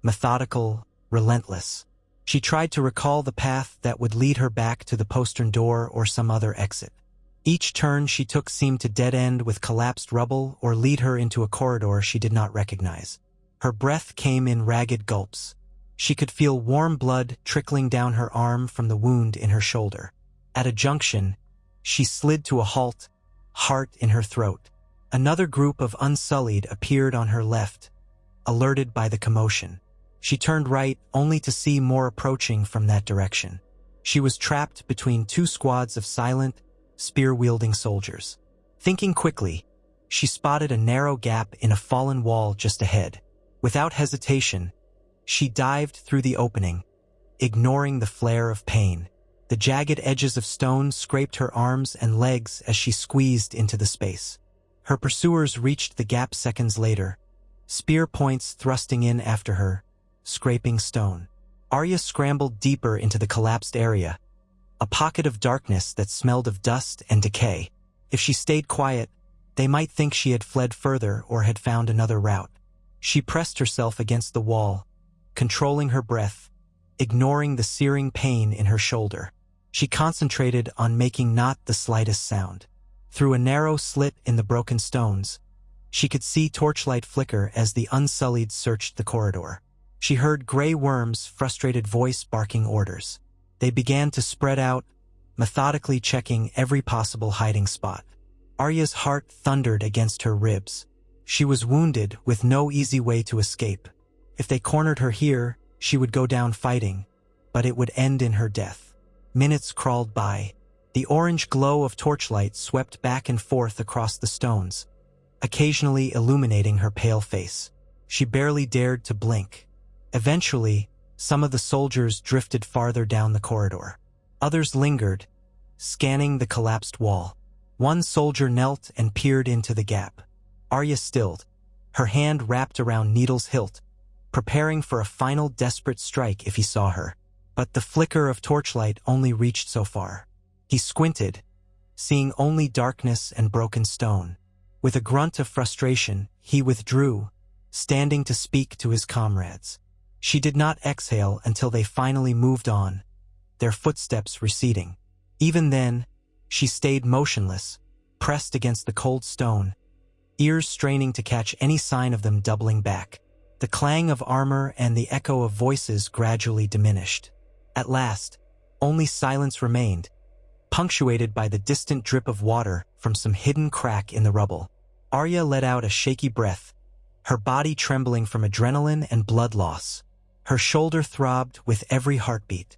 methodical, relentless. She tried to recall the path that would lead her back to the postern door or some other exit. Each turn she took seemed to dead-end with collapsed rubble or lead her into a corridor she did not recognize. Her breath came in ragged gulps. She could feel warm blood trickling down her arm from the wound in her shoulder. At a junction, she slid to a halt, heart in her throat. Another group of Unsullied appeared on her left, alerted by the commotion. She turned right only to see more approaching from that direction. She was trapped between two squads of silent, spear-wielding soldiers. Thinking quickly, she spotted a narrow gap in a fallen wall just ahead. Without hesitation, she dived through the opening, ignoring the flare of pain. The jagged edges of stone scraped her arms and legs as she squeezed into the space. Her pursuers reached the gap seconds later, spear points thrusting in after her, scraping stone. Arya scrambled deeper into the collapsed area, a pocket of darkness that smelled of dust and decay. If she stayed quiet, they might think she had fled further or had found another route. She pressed herself against the wall, controlling her breath, ignoring the searing pain in her shoulder. She concentrated on making not the slightest sound. Through a narrow slit in the broken stones, she could see torchlight flicker as the Unsullied searched the corridor. She heard Grey Worm's frustrated voice barking orders. They began to spread out, methodically checking every possible hiding spot. Arya's heart thundered against her ribs. She was wounded with no easy way to escape. If they cornered her here, she would go down fighting, but it would end in her death. Minutes crawled by. The orange glow of torchlight swept back and forth across the stones, occasionally illuminating her pale face. She barely dared to blink. Eventually, some of the soldiers drifted farther down the corridor. Others lingered, scanning the collapsed wall. One soldier knelt and peered into the gap. Arya stilled, her hand wrapped around Needle's hilt, preparing for a final desperate strike if he saw her. But the flicker of torchlight only reached so far. He squinted, seeing only darkness and broken stone. With a grunt of frustration, he withdrew, standing to speak to his comrades. She did not exhale until they finally moved on, their footsteps receding. Even then, she stayed motionless, pressed against the cold stone, ears straining to catch any sign of them doubling back. The clang of armor and the echo of voices gradually diminished. At last, only silence remained, punctuated by the distant drip of water from some hidden crack in the rubble. Arya let out a shaky breath, her body trembling from adrenaline and blood loss. Her shoulder throbbed with every heartbeat.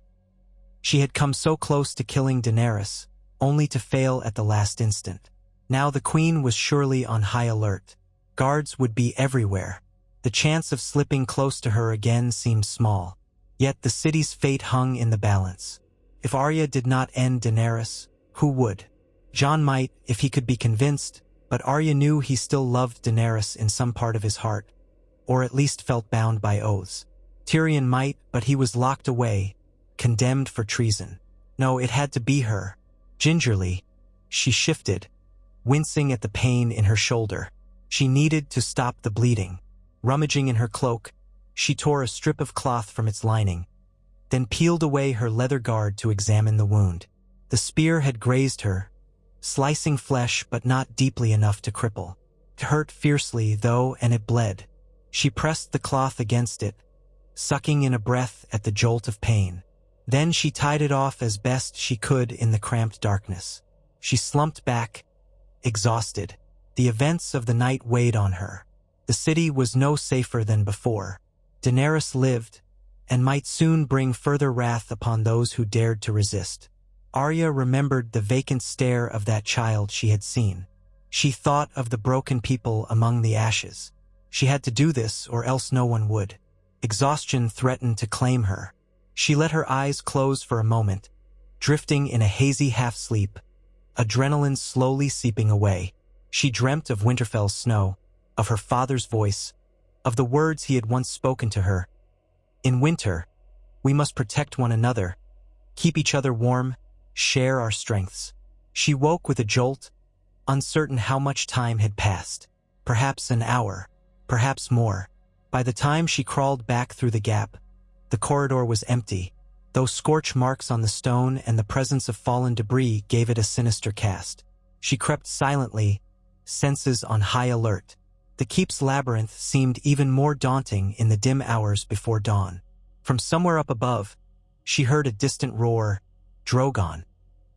She had come so close to killing Daenerys, only to fail at the last instant. Now the queen was surely on high alert. Guards would be everywhere. The chance of slipping close to her again seemed small. Yet the city's fate hung in the balance. If Arya did not end Daenerys, who would? Jon might, if he could be convinced, but Arya knew he still loved Daenerys in some part of his heart, or at least felt bound by oaths. Tyrion might, but he was locked away, condemned for treason. No, it had to be her. Gingerly, she shifted, wincing at the pain in her shoulder. She needed to stop the bleeding. Rummaging in her cloak, she tore a strip of cloth from its lining, then peeled away her leather guard to examine the wound. The spear had grazed her, slicing flesh but not deeply enough to cripple. It hurt fiercely, though, and it bled. She pressed the cloth against it, sucking in a breath at the jolt of pain. Then she tied it off as best she could in the cramped darkness. She slumped back, exhausted. The events of the night weighed on her. The city was no safer than before. Daenerys lived, and might soon bring further wrath upon those who dared to resist. Arya remembered the vacant stare of that child she had seen. She thought of the broken people among the ashes. She had to do this, or else no one would. Exhaustion threatened to claim her. She let her eyes close for a moment, drifting in a hazy half-sleep, adrenaline slowly seeping away. She dreamt of Winterfell's snow, of her father's voice, of the words he had once spoken to her. In winter, we must protect one another, keep each other warm, share our strengths. She woke with a jolt, uncertain how much time had passed. Perhaps an hour, perhaps more. By the time she crawled back through the gap, the corridor was empty, though scorch marks on the stone and the presence of fallen debris gave it a sinister cast. She crept silently, senses on high alert. The keep's labyrinth seemed even more daunting in the dim hours before dawn. From somewhere up above, she heard a distant roar, Drogon.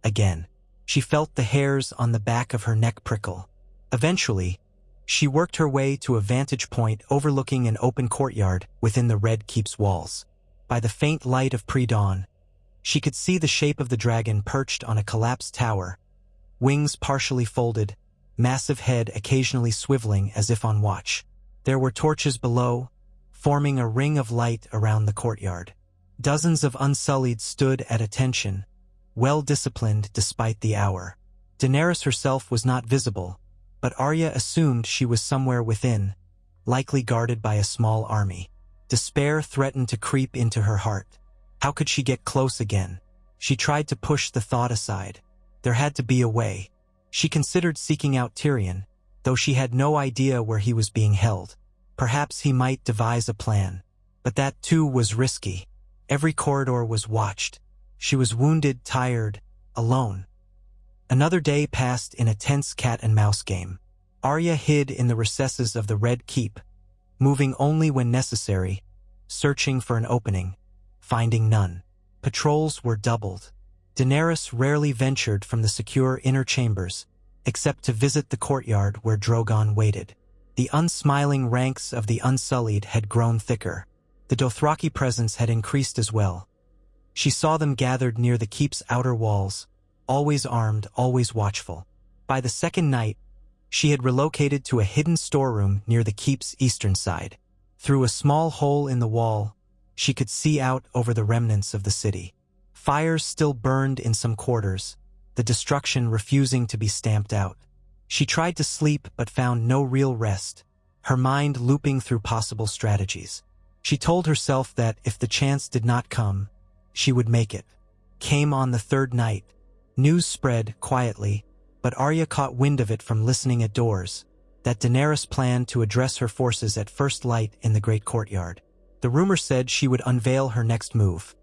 Again. She felt the hairs on the back of her neck prickle. Eventually, she worked her way to a vantage point overlooking an open courtyard within the Red Keep's walls. By the faint light of pre-dawn, she could see the shape of the dragon perched on a collapsed tower, wings partially folded, massive head occasionally swiveling as if on watch. There were torches below, forming a ring of light around the courtyard. Dozens of Unsullied stood at attention, well-disciplined despite the hour. Daenerys herself was not visible, but Arya assumed she was somewhere within, likely guarded by a small army. Despair threatened to creep into her heart. How could she get close again? She tried to push the thought aside. There had to be a way. She considered seeking out Tyrion, though she had no idea where he was being held. Perhaps he might devise a plan. But that too was risky. Every corridor was watched. She was wounded, tired, alone. Another day passed in a tense cat-and-mouse game. Arya hid in the recesses of the Red Keep, moving only when necessary, searching for an opening, finding none. Patrols were doubled. Daenerys rarely ventured from the secure inner chambers, except to visit the courtyard where Drogon waited. The unsmiling ranks of the Unsullied had grown thicker. The Dothraki presence had increased as well. She saw them gathered near the keep's outer walls, always armed, always watchful. By the second night, she had relocated to a hidden storeroom near the keep's eastern side. Through a small hole in the wall, she could see out over the remnants of the city. Fires still burned in some quarters, the destruction refusing to be stamped out. She tried to sleep but found no real rest, her mind looping through possible strategies. She told herself that if the chance did not come, she would make it. Came on the third night. News spread quietly, but Arya caught wind of it from listening at doors, that Daenerys planned to address her forces at first light in the great courtyard. The rumor said she would unveil her next move,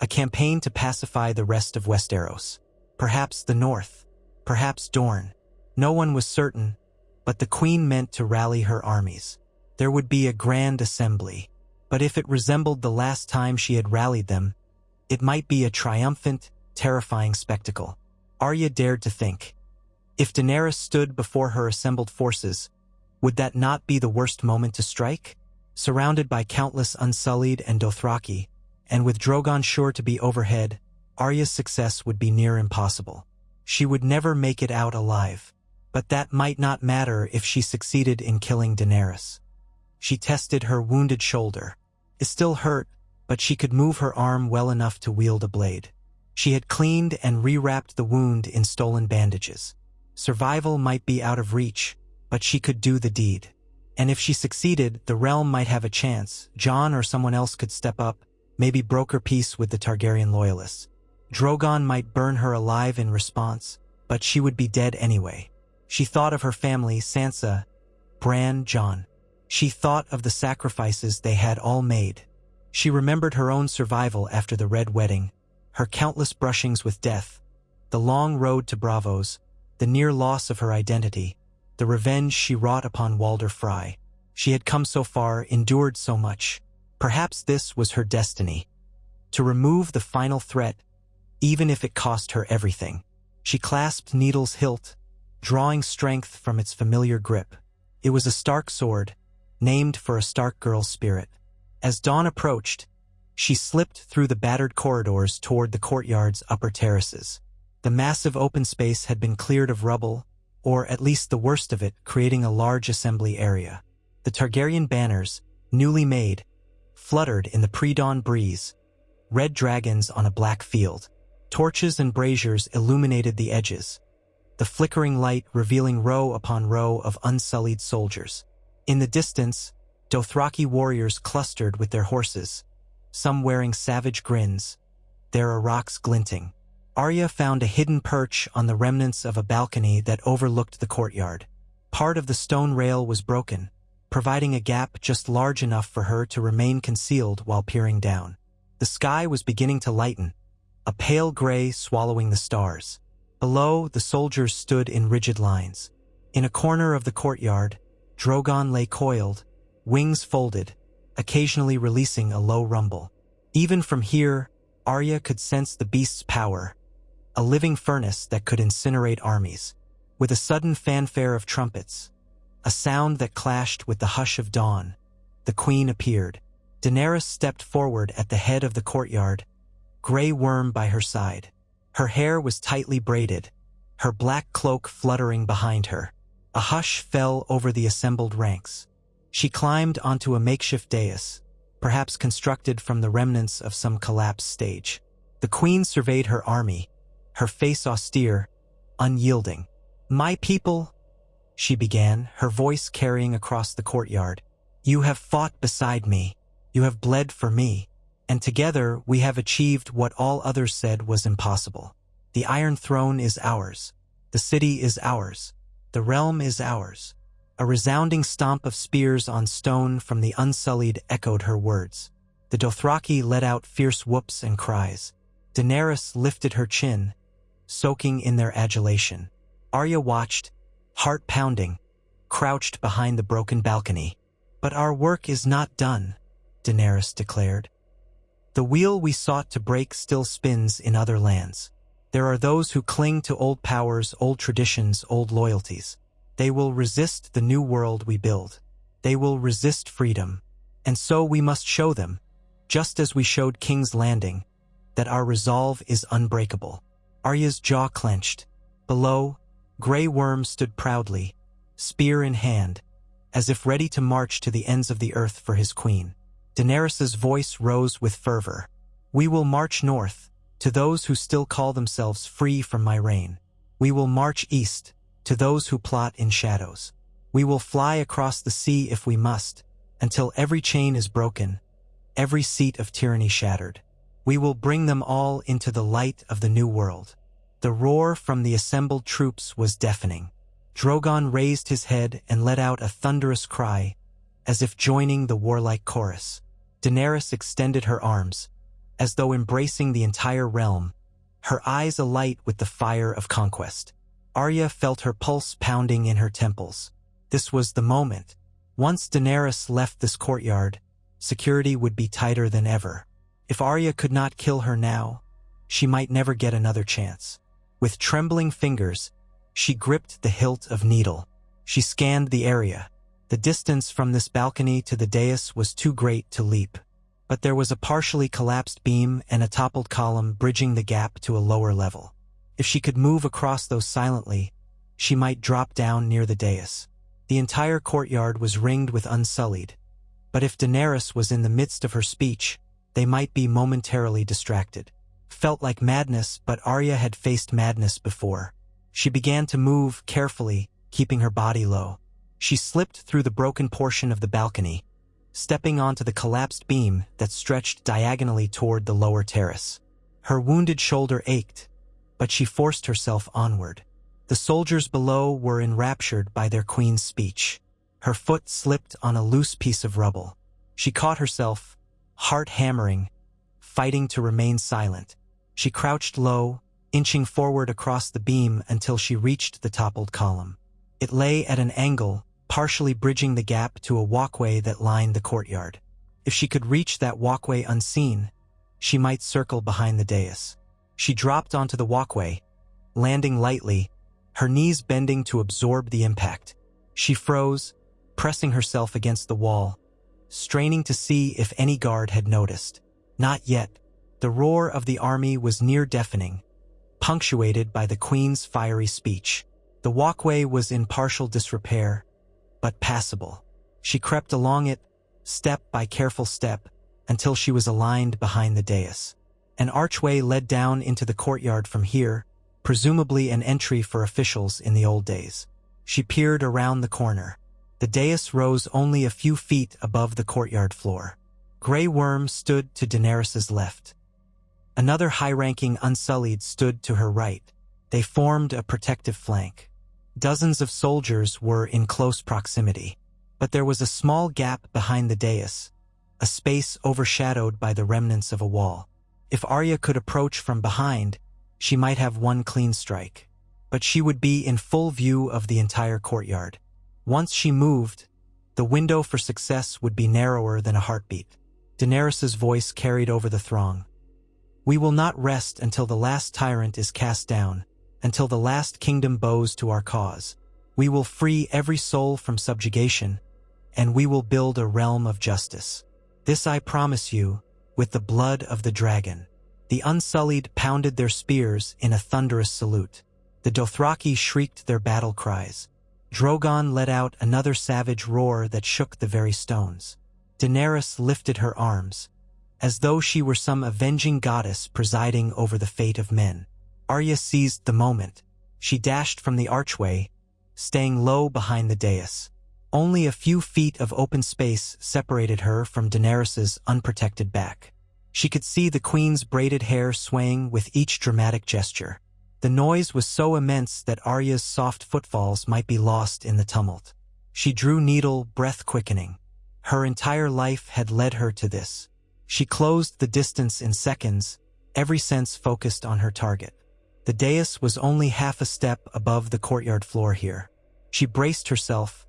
a campaign to pacify the rest of Westeros. Perhaps the North, perhaps Dorne. No one was certain, but the Queen meant to rally her armies. There would be a grand assembly, but if it resembled the last time she had rallied them, it might be a triumphant, terrifying spectacle. Arya dared to think. If Daenerys stood before her assembled forces, would that not be the worst moment to strike? Surrounded by countless Unsullied and Dothraki, and with Drogon sure to be overhead, Arya's success would be near impossible. She would never make it out alive. But that might not matter if she succeeded in killing Daenerys. She tested her wounded shoulder. It still hurt, but she could move her arm well enough to wield a blade. She had cleaned and rewrapped the wound in stolen bandages. Survival might be out of reach, but she could do the deed. And if she succeeded, the realm might have a chance. Jon or someone else could step up, maybe broker peace with the Targaryen loyalists. Drogon might burn her alive in response, but she would be dead anyway. She thought of her family, Sansa, Bran, Jon. She thought of the sacrifices they had all made. She remembered her own survival after the Red Wedding, her countless brushings with death, the long road to Braavos, the near loss of her identity, the revenge she wrought upon Walder Frey. She had come so far, endured so much. Perhaps this was her destiny. To remove the final threat, even if it cost her everything. She clasped Needle's hilt, drawing strength from its familiar grip. It was a Stark sword, named for a Stark girl's spirit. As dawn approached, she slipped through the battered corridors toward the courtyard's upper terraces. The massive open space had been cleared of rubble, or at least the worst of it, creating a large assembly area. The Targaryen banners, newly made, fluttered in the pre-dawn breeze, red dragons on a black field. Torches and braziers illuminated the edges, the flickering light revealing row upon row of unsullied soldiers. In the distance, Dothraki warriors clustered with their horses, some wearing savage grins, their araks glinting. Arya found a hidden perch on the remnants of a balcony that overlooked the courtyard. Part of the stone rail was broken, providing a gap just large enough for her to remain concealed while peering down. The sky was beginning to lighten, a pale gray swallowing the stars. Below, the soldiers stood in rigid lines. In a corner of the courtyard, Drogon lay coiled, wings folded, occasionally releasing a low rumble. Even from here, Arya could sense the beast's power, a living furnace that could incinerate armies. With a sudden fanfare of trumpets, a sound that clashed with the hush of dawn, the queen appeared. Daenerys stepped forward at the head of the courtyard, Grey Worm by her side. Her hair was tightly braided, her black cloak fluttering behind her. A hush fell over the assembled ranks. She climbed onto a makeshift dais, perhaps constructed from the remnants of some collapsed stage. The queen surveyed her army, her face austere, unyielding. "My people," she began, her voice carrying across the courtyard. "You have fought beside me, you have bled for me, and together we have achieved what all others said was impossible. The Iron Throne is ours, the city is ours, the realm is ours." A resounding stomp of spears on stone from the Unsullied echoed her words. The Dothraki let out fierce whoops and cries. Daenerys lifted her chin, soaking in their adulation. Arya watched, heart pounding, crouched behind the broken balcony. "But our work is not done," Daenerys declared. "The wheel we sought to break still spins in other lands. There are those who cling to old powers, old traditions, old loyalties. They will resist the new world we build. They will resist freedom. And so we must show them, just as we showed King's Landing, that our resolve is unbreakable." Arya's jaw clenched. Below, Grey Worm stood proudly, spear in hand, as if ready to march to the ends of the earth for his queen. Daenerys's voice rose with fervor. "We will march north, to those who still call themselves free from my reign. We will march east, to those who plot in shadows. We will fly across the sea if we must, until every chain is broken, every seat of tyranny shattered. We will bring them all into the light of the new world." The roar from the assembled troops was deafening. Drogon raised his head and let out a thunderous cry, as if joining the warlike chorus. Daenerys extended her arms, as though embracing the entire realm, her eyes alight with the fire of conquest. Arya felt her pulse pounding in her temples. This was the moment. Once Daenerys left this courtyard, security would be tighter than ever. If Arya could not kill her now, she might never get another chance. With trembling fingers, she gripped the hilt of needle. She scanned the area. The distance from this balcony to the dais was too great to leap. But there was a partially collapsed beam and a toppled column bridging the gap to a lower level. If she could move across those silently, she might drop down near the dais. The entire courtyard was ringed with Unsullied. But if Daenerys was in the midst of her speech, they might be momentarily distracted. Felt like madness, but Arya had faced madness before. She began to move carefully, keeping her body low. She slipped through the broken portion of the balcony, stepping onto the collapsed beam that stretched diagonally toward the lower terrace. Her wounded shoulder ached, but she forced herself onward. The soldiers below were enraptured by their queen's speech. Her foot slipped on a loose piece of rubble. She caught herself, heart hammering, fighting to remain silent. She crouched low, inching forward across the beam until she reached the toppled column. It lay at an angle, partially bridging the gap to a walkway that lined the courtyard. If she could reach that walkway unseen, she might circle behind the dais. She dropped onto the walkway, landing lightly, her knees bending to absorb the impact. She froze, pressing herself against the wall, straining to see if any guard had noticed. Not yet. The roar of the army was near deafening, punctuated by the queen's fiery speech. The walkway was in partial disrepair, but passable. She crept along it, step by careful step, until she was aligned behind the dais. An archway led down into the courtyard from here, presumably an entry for officials in the old days. She peered around the corner. The dais rose only a few feet above the courtyard floor. Grey Worm stood to Daenerys' left. Another high-ranking Unsullied stood to her right. They formed a protective flank. Dozens of soldiers were in close proximity, but there was a small gap behind the dais, a space overshadowed by the remnants of a wall. If Arya could approach from behind, she might have one clean strike. but she would be in full view of the entire courtyard. Once she moved, the window for success would be narrower than a heartbeat. Daenerys's voice carried over the throng. "We will not rest until the last tyrant is cast down, until the last kingdom bows to our cause. We will free every soul from subjugation, and we will build a realm of justice. This I promise you, with the blood of the dragon." The Unsullied pounded their spears in a thunderous salute. The Dothraki shrieked their battle cries. Drogon let out another savage roar that shook the very stones. Daenerys lifted her arms, as though she were some avenging goddess presiding over the fate of men. Arya seized the moment. She dashed from the archway, staying low behind the dais. Only a few feet of open space separated her from Daenerys's unprotected back. She could see the queen's braided hair swaying with each dramatic gesture. The noise was so immense that Arya's soft footfalls might be lost in the tumult. She drew needle, breath quickening. Her entire life had led her to this. She closed the distance in seconds, every sense focused on her target. The dais was only half a step above the courtyard floor here. She braced herself,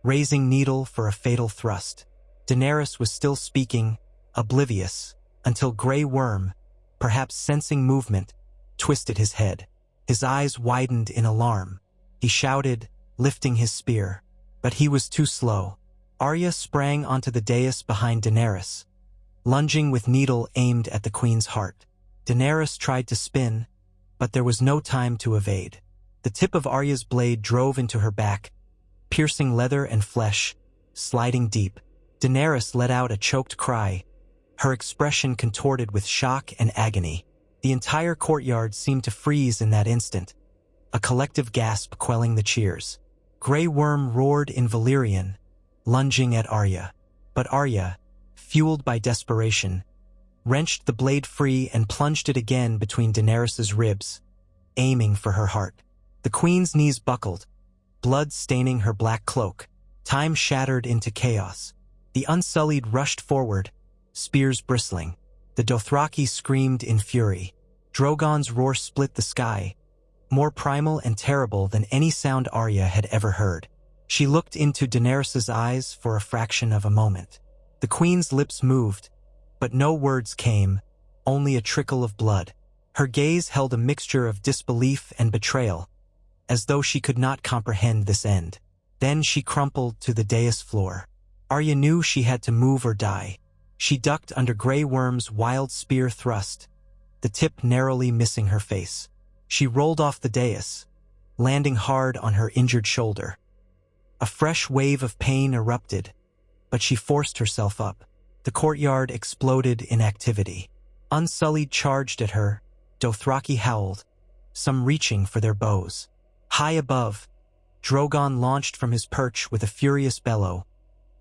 raising needle for a fatal thrust. Daenerys was still speaking, oblivious, until Grey Worm, perhaps sensing movement, twisted his head. His eyes widened in alarm. He shouted, lifting his spear. But he was too slow. Arya sprang onto the dais behind Daenerys, lunging with needle aimed at the queen's heart. Daenerys tried to spin, but there was no time to evade. The tip of Arya's blade drove into her back, piercing leather and flesh, sliding deep. Daenerys let out a choked cry, her expression contorted with shock and agony. The entire courtyard seemed to freeze in that instant, a collective gasp quelling the cheers. Grey Worm roared in Valyrian, lunging at Arya. But Arya, fueled by desperation, wrenched the blade free and plunged it again between Daenerys's ribs, aiming for her heart. The queen's knees buckled, blood staining her black cloak. Time shattered into chaos. The Unsullied rushed forward, spears bristling. The Dothraki screamed in fury. Drogon's roar split the sky, more primal and terrible than any sound Arya had ever heard. She looked into Daenerys's eyes for a fraction of a moment. The queen's lips moved, but no words came, only a trickle of blood. Her gaze held a mixture of disbelief and betrayal, as though she could not comprehend this end. Then she crumpled to the dais floor. Arya knew she had to move or die. She ducked under Grey Worm's wild spear thrust, the tip narrowly missing her face. She rolled off the dais, landing hard on her injured shoulder. A fresh wave of pain erupted, but she forced herself up. The courtyard exploded in activity. Unsullied charged at her, Dothraki howled, some reaching for their bows. High above, Drogon launched from his perch with a furious bellow,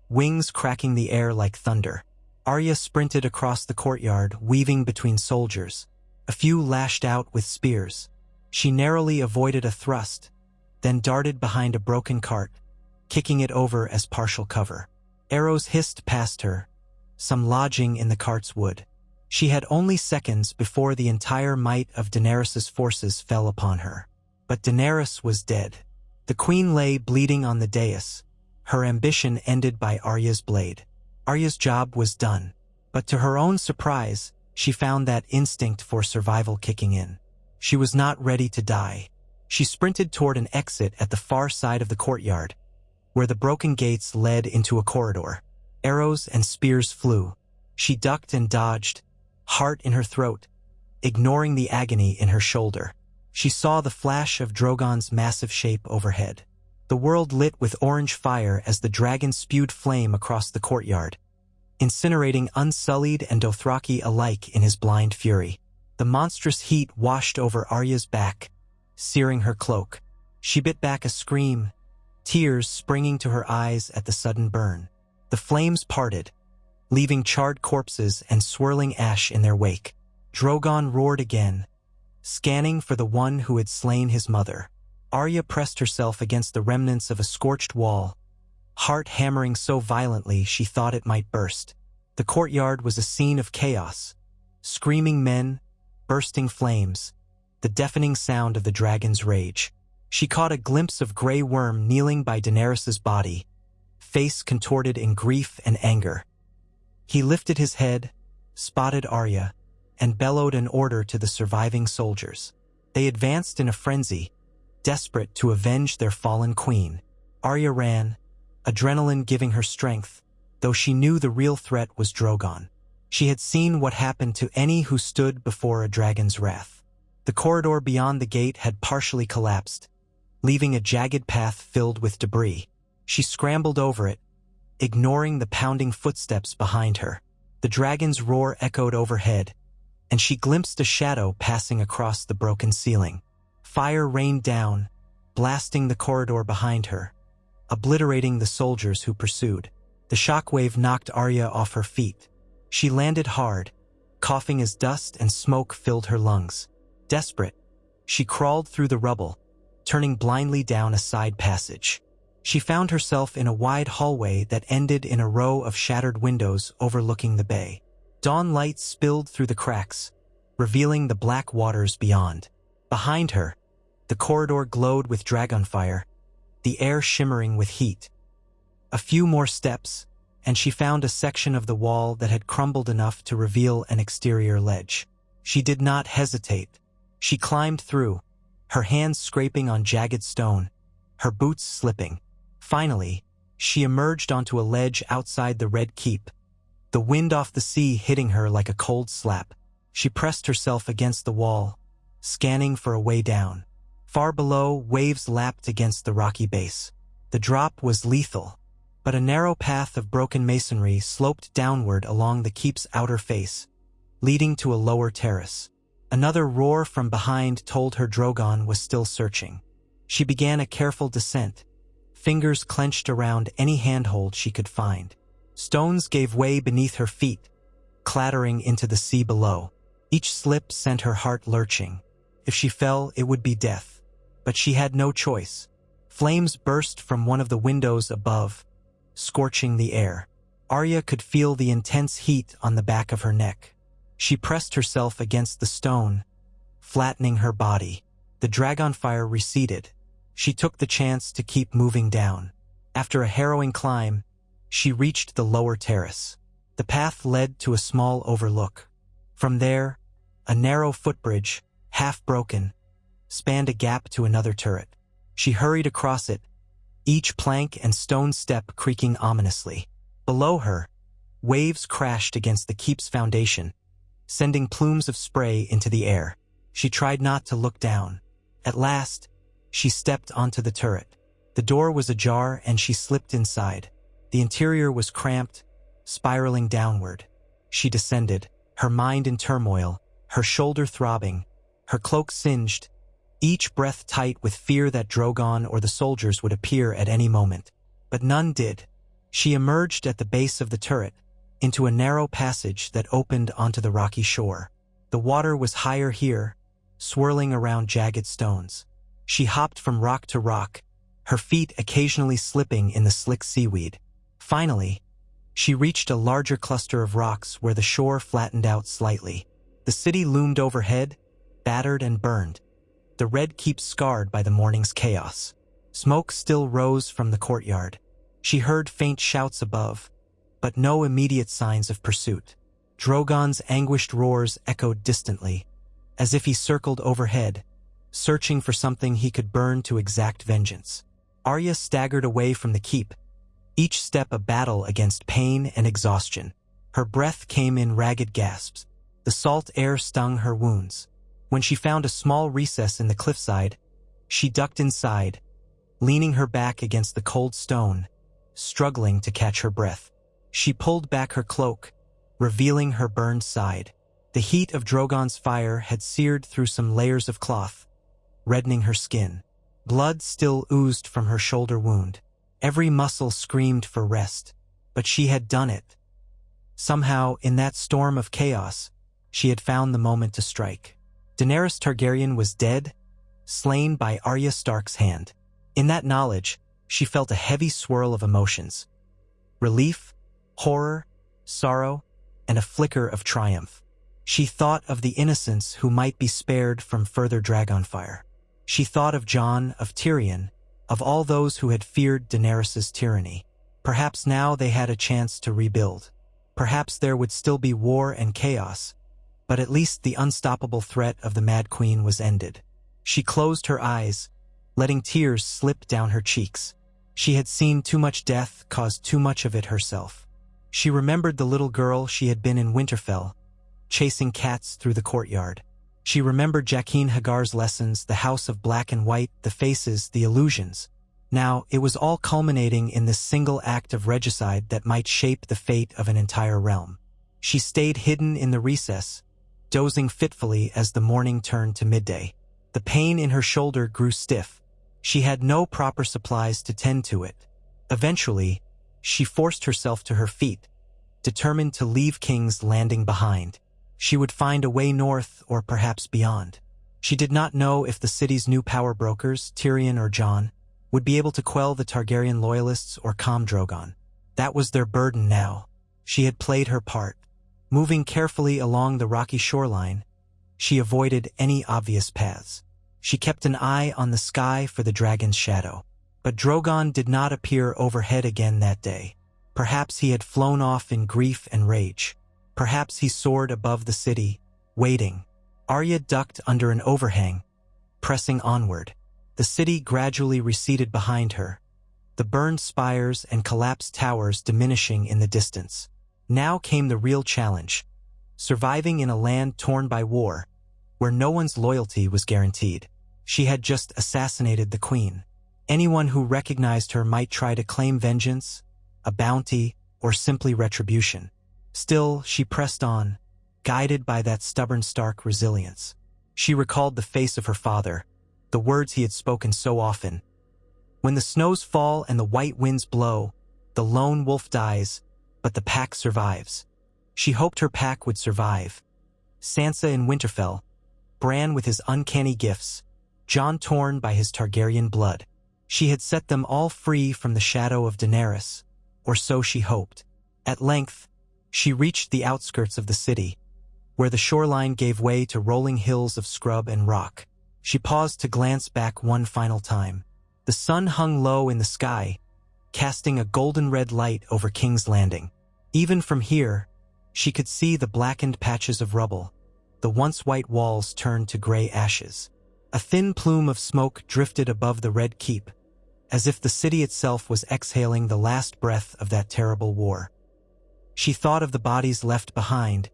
wings cracking the air like thunder. Arya sprinted across the courtyard, weaving between soldiers. A few lashed out with spears. She narrowly avoided a thrust, then darted behind a broken cart, kicking it over as partial cover. Arrows hissed past her, some lodging in the cart's wood. She had only seconds before the entire might of Daenerys's forces fell upon her. But Daenerys was dead. The queen lay bleeding on the dais, her ambition ended by Arya's blade. Arya's job was done, but to her own surprise, she found that instinct for survival kicking in. She was not ready to die. She sprinted toward an exit at the far side of the courtyard, where the broken gates led into a corridor. Arrows and spears flew. She ducked and dodged, heart in her throat, ignoring the agony in her shoulder. She saw the flash of Drogon's massive shape overhead. The world lit with orange fire as the dragon spewed flame across the courtyard, incinerating Unsullied and Dothraki alike in his blind fury. The monstrous heat washed over Arya's back, searing her cloak. She bit back a scream, tears springing to her eyes at the sudden burn. The flames parted, leaving charred corpses and swirling ash in their wake. Drogon roared again, scanning for the one who had slain his mother. Arya pressed herself against the remnants of a scorched wall, heart hammering so violently she thought it might burst. The courtyard was a scene of chaos. Screaming men, bursting flames, the deafening sound of the dragon's rage. She caught a glimpse of Grey Worm kneeling by Daenerys's body, face contorted in grief and anger. He lifted his head, spotted Arya, and bellowed an order to the surviving soldiers. They advanced in a frenzy, desperate to avenge their fallen queen. Arya ran, adrenaline giving her strength, though she knew the real threat was Drogon. She had seen what happened to any who stood before a dragon's wrath. The corridor beyond the gate had partially collapsed, leaving a jagged path filled with debris. She scrambled over it, ignoring the pounding footsteps behind her. The dragon's roar echoed overhead, and she glimpsed a shadow passing across the broken ceiling. Fire rained down, blasting the corridor behind her, obliterating the soldiers who pursued. The shockwave knocked Arya off her feet. She landed hard, coughing as dust and smoke filled her lungs. Desperate, she crawled through the rubble, turning blindly down a side passage. She found herself in a wide hallway that ended in a row of shattered windows overlooking the bay. Dawn light spilled through the cracks, revealing the black waters beyond. Behind her, the corridor glowed with dragonfire, the air shimmering with heat. A few more steps, and she found a section of the wall that had crumbled enough to reveal an exterior ledge. She did not hesitate. She climbed through, her hands scraping on jagged stone, her boots slipping. Finally, she emerged onto a ledge outside the Red Keep, the wind off the sea hitting her like a cold slap. She pressed herself against the wall, scanning for a way down. Far below, waves lapped against the rocky base. The drop was lethal, but a narrow path of broken masonry sloped downward along the keep's outer face, leading to a lower terrace. Another roar from behind told her Drogon was still searching. She began a careful descent, fingers clenched around any handhold she could find. Stones gave way beneath her feet, clattering into the sea below. Each slip sent her heart lurching. If she fell, it would be death. But she had no choice. Flames burst from one of the windows above, scorching the air. Arya could feel the intense heat on the back of her neck. She pressed herself against the stone, flattening her body. The dragonfire receded. She took the chance to keep moving down. After a harrowing climb, she reached the lower terrace. The path led to a small overlook. From there, a narrow footbridge, half broken, spanned a gap to another turret. She hurried across it, each plank and stone step creaking ominously. Below her, waves crashed against the keep's foundation, sending plumes of spray into the air. She tried not to look down. At last, she stepped onto the turret. The door was ajar and she slipped inside. The interior was cramped, spiraling downward. She descended, her mind in turmoil, her shoulder throbbing, her cloak singed, each breath tight with fear that Drogon or the soldiers would appear at any moment. But none did. She emerged at the base of the turret, into a narrow passage that opened onto the rocky shore. The water was higher here, swirling around jagged stones. She hopped from rock to rock, her feet occasionally slipping in the slick seaweed. Finally, she reached a larger cluster of rocks where the shore flattened out slightly. The city loomed overhead, battered and burned, the Red Keep scarred by the morning's chaos. Smoke still rose from the courtyard. She heard faint shouts above, but no immediate signs of pursuit. Drogon's anguished roars echoed distantly, as if he circled overhead, searching for something he could burn to exact vengeance. Arya staggered away from the keep, each step a battle against pain and exhaustion. Her breath came in ragged gasps. The salt air stung her wounds. When she found a small recess in the cliffside, she ducked inside, leaning her back against the cold stone, struggling to catch her breath. She pulled back her cloak, revealing her burned side. The heat of Drogon's fire had seared through some layers of cloth, reddening her skin. Blood still oozed from her shoulder wound. Every muscle screamed for rest, but she had done it. Somehow, in that storm of chaos, she had found the moment to strike. Daenerys Targaryen was dead, slain by Arya Stark's hand. In that knowledge, she felt a heavy swirl of emotions. Relief, horror, sorrow, and a flicker of triumph. She thought of the innocents who might be spared from further dragonfire. She thought of Jon, of Tyrion, of all those who had feared Daenerys' tyranny. Perhaps now they had a chance to rebuild. Perhaps there would still be war and chaos, but at least the unstoppable threat of the Mad Queen was ended. She closed her eyes, letting tears slip down her cheeks. She had seen too much death, caused too much of it herself. She remembered the little girl she had been in Winterfell, chasing cats through the courtyard. She remembered Jaqen Hagar's lessons, the house of black and white, the faces, the illusions. Now, it was all culminating in this single act of regicide that might shape the fate of an entire realm. She stayed hidden in the recess, dozing fitfully as the morning turned to midday. The pain in her shoulder grew stiff. She had no proper supplies to tend to it. Eventually, she forced herself to her feet, determined to leave King's Landing behind. She would find a way north or perhaps beyond. She did not know if the city's new power brokers, Tyrion or Jon, would be able to quell the Targaryen loyalists or calm Drogon. That was their burden now. She had played her part. Moving carefully along the rocky shoreline, she avoided any obvious paths. She kept an eye on the sky for the dragon's shadow. But Drogon did not appear overhead again that day. Perhaps he had flown off in grief and rage. Perhaps he soared above the city, waiting. Arya ducked under an overhang, pressing onward. The city gradually receded behind her, the burned spires and collapsed towers diminishing in the distance. Now came the real challenge, surviving in a land torn by war, where no one's loyalty was guaranteed. She had just assassinated the queen. Anyone who recognized her might try to claim vengeance, a bounty, or simply retribution. Still, she pressed on, guided by that stubborn Stark resilience. She recalled the face of her father, the words he had spoken so often. When the snows fall and the white winds blow, the lone wolf dies, but the pack survives. She hoped her pack would survive. Sansa in Winterfell, Bran with his uncanny gifts, Jon torn by his Targaryen blood. She had set them all free from the shadow of Daenerys, or so she hoped. At length, she reached the outskirts of the city, where the shoreline gave way to rolling hills of scrub and rock. She paused to glance back one final time. The sun hung low in the sky, casting a golden-red light over King's Landing. Even from here, she could see the blackened patches of rubble, the once white walls turned to gray ashes. A thin plume of smoke drifted above the Red Keep, as if the city itself was exhaling the last breath of that terrible war. She thought of the bodies left behind,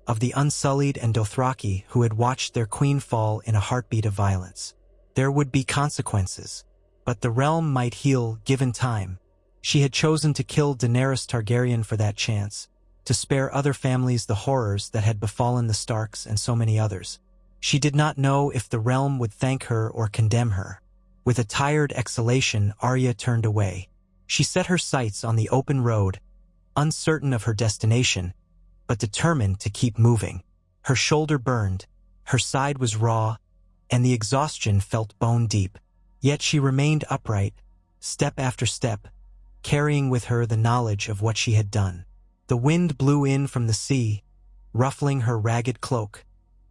of the unsullied and Dothraki who had watched their queen fall in a heartbeat of violence. There would be consequences, but the realm might heal given time. She had chosen to kill Daenerys Targaryen for that chance, to spare other families the horrors that had befallen the Starks and so many others. She did not know if the realm would thank her or condemn her. With a tired exhalation, Arya turned away. She set her sights on the open road, uncertain of her destination, but determined to keep moving. Her shoulder burned, her side was raw, and the exhaustion felt bone deep. Yet she remained upright, step after step, carrying with her the knowledge of what she had done. The wind blew in from the sea, ruffling her ragged cloak,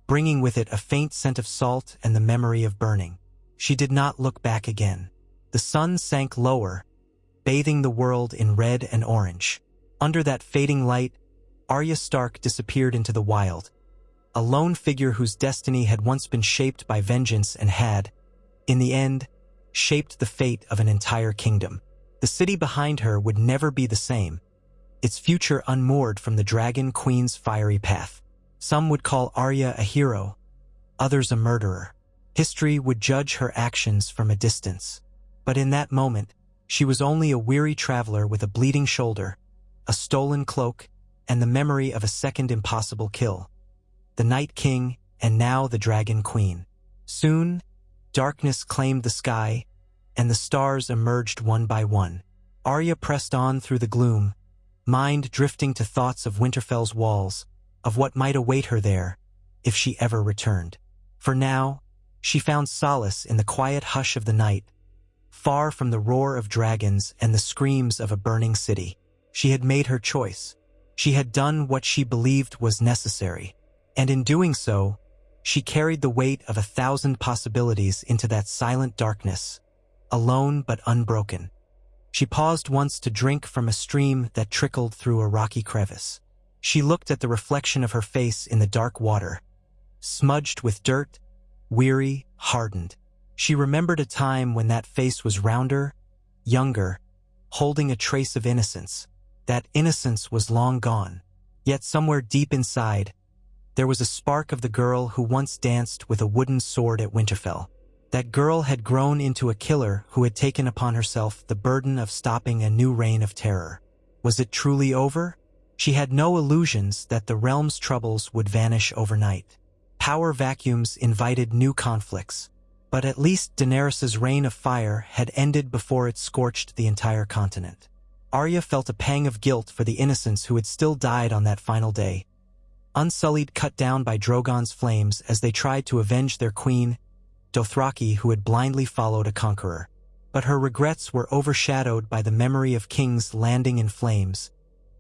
bringing with it a faint scent of salt and the memory of burning. She did not look back again. The sun sank lower, bathing the world in red and orange. Under that fading light, Arya Stark disappeared into the wild, a lone figure whose destiny had once been shaped by vengeance and had, in the end, shaped the fate of an entire kingdom. The city behind her would never be the same, its future unmoored from the Dragon Queen's fiery path. Some would call Arya a hero, others a murderer. History would judge her actions from a distance. But in that moment, she was only a weary traveler with a bleeding shoulder, a stolen cloak, and the memory of a second impossible kill. The Night King, and now the Dragon Queen. Soon, darkness claimed the sky, and the stars emerged one by one. Arya pressed on through the gloom, mind drifting to thoughts of Winterfell's walls, of what might await her there, if she ever returned. For now, she found solace in the quiet hush of the night, far from the roar of dragons and the screams of a burning city. She had made her choice. She had done what she believed was necessary, and in doing so, She carried the weight of 1,000 possibilities into that silent darkness, alone but unbroken. She paused once to drink from a stream that trickled through a rocky crevice. She looked at the reflection of her face in the dark water, smudged with dirt, weary, hardened. She remembered a time when that face was rounder, younger, holding a trace of innocence. That innocence was long gone. Yet somewhere deep inside, there was a spark of the girl who once danced with a wooden sword at Winterfell. That girl had grown into a killer who had taken upon herself the burden of stopping a new reign of terror. Was it truly over? She had no illusions that the realm's troubles would vanish overnight. Power vacuums invited new conflicts. But at least Daenerys' reign of fire had ended before it scorched the entire continent. Arya felt a pang of guilt for the innocents who had still died on that final day, unsullied, cut down by Drogon's flames as they tried to avenge their queen, Dothraki, who had blindly followed a conqueror. But her regrets were overshadowed by the memory of kings landing in flames,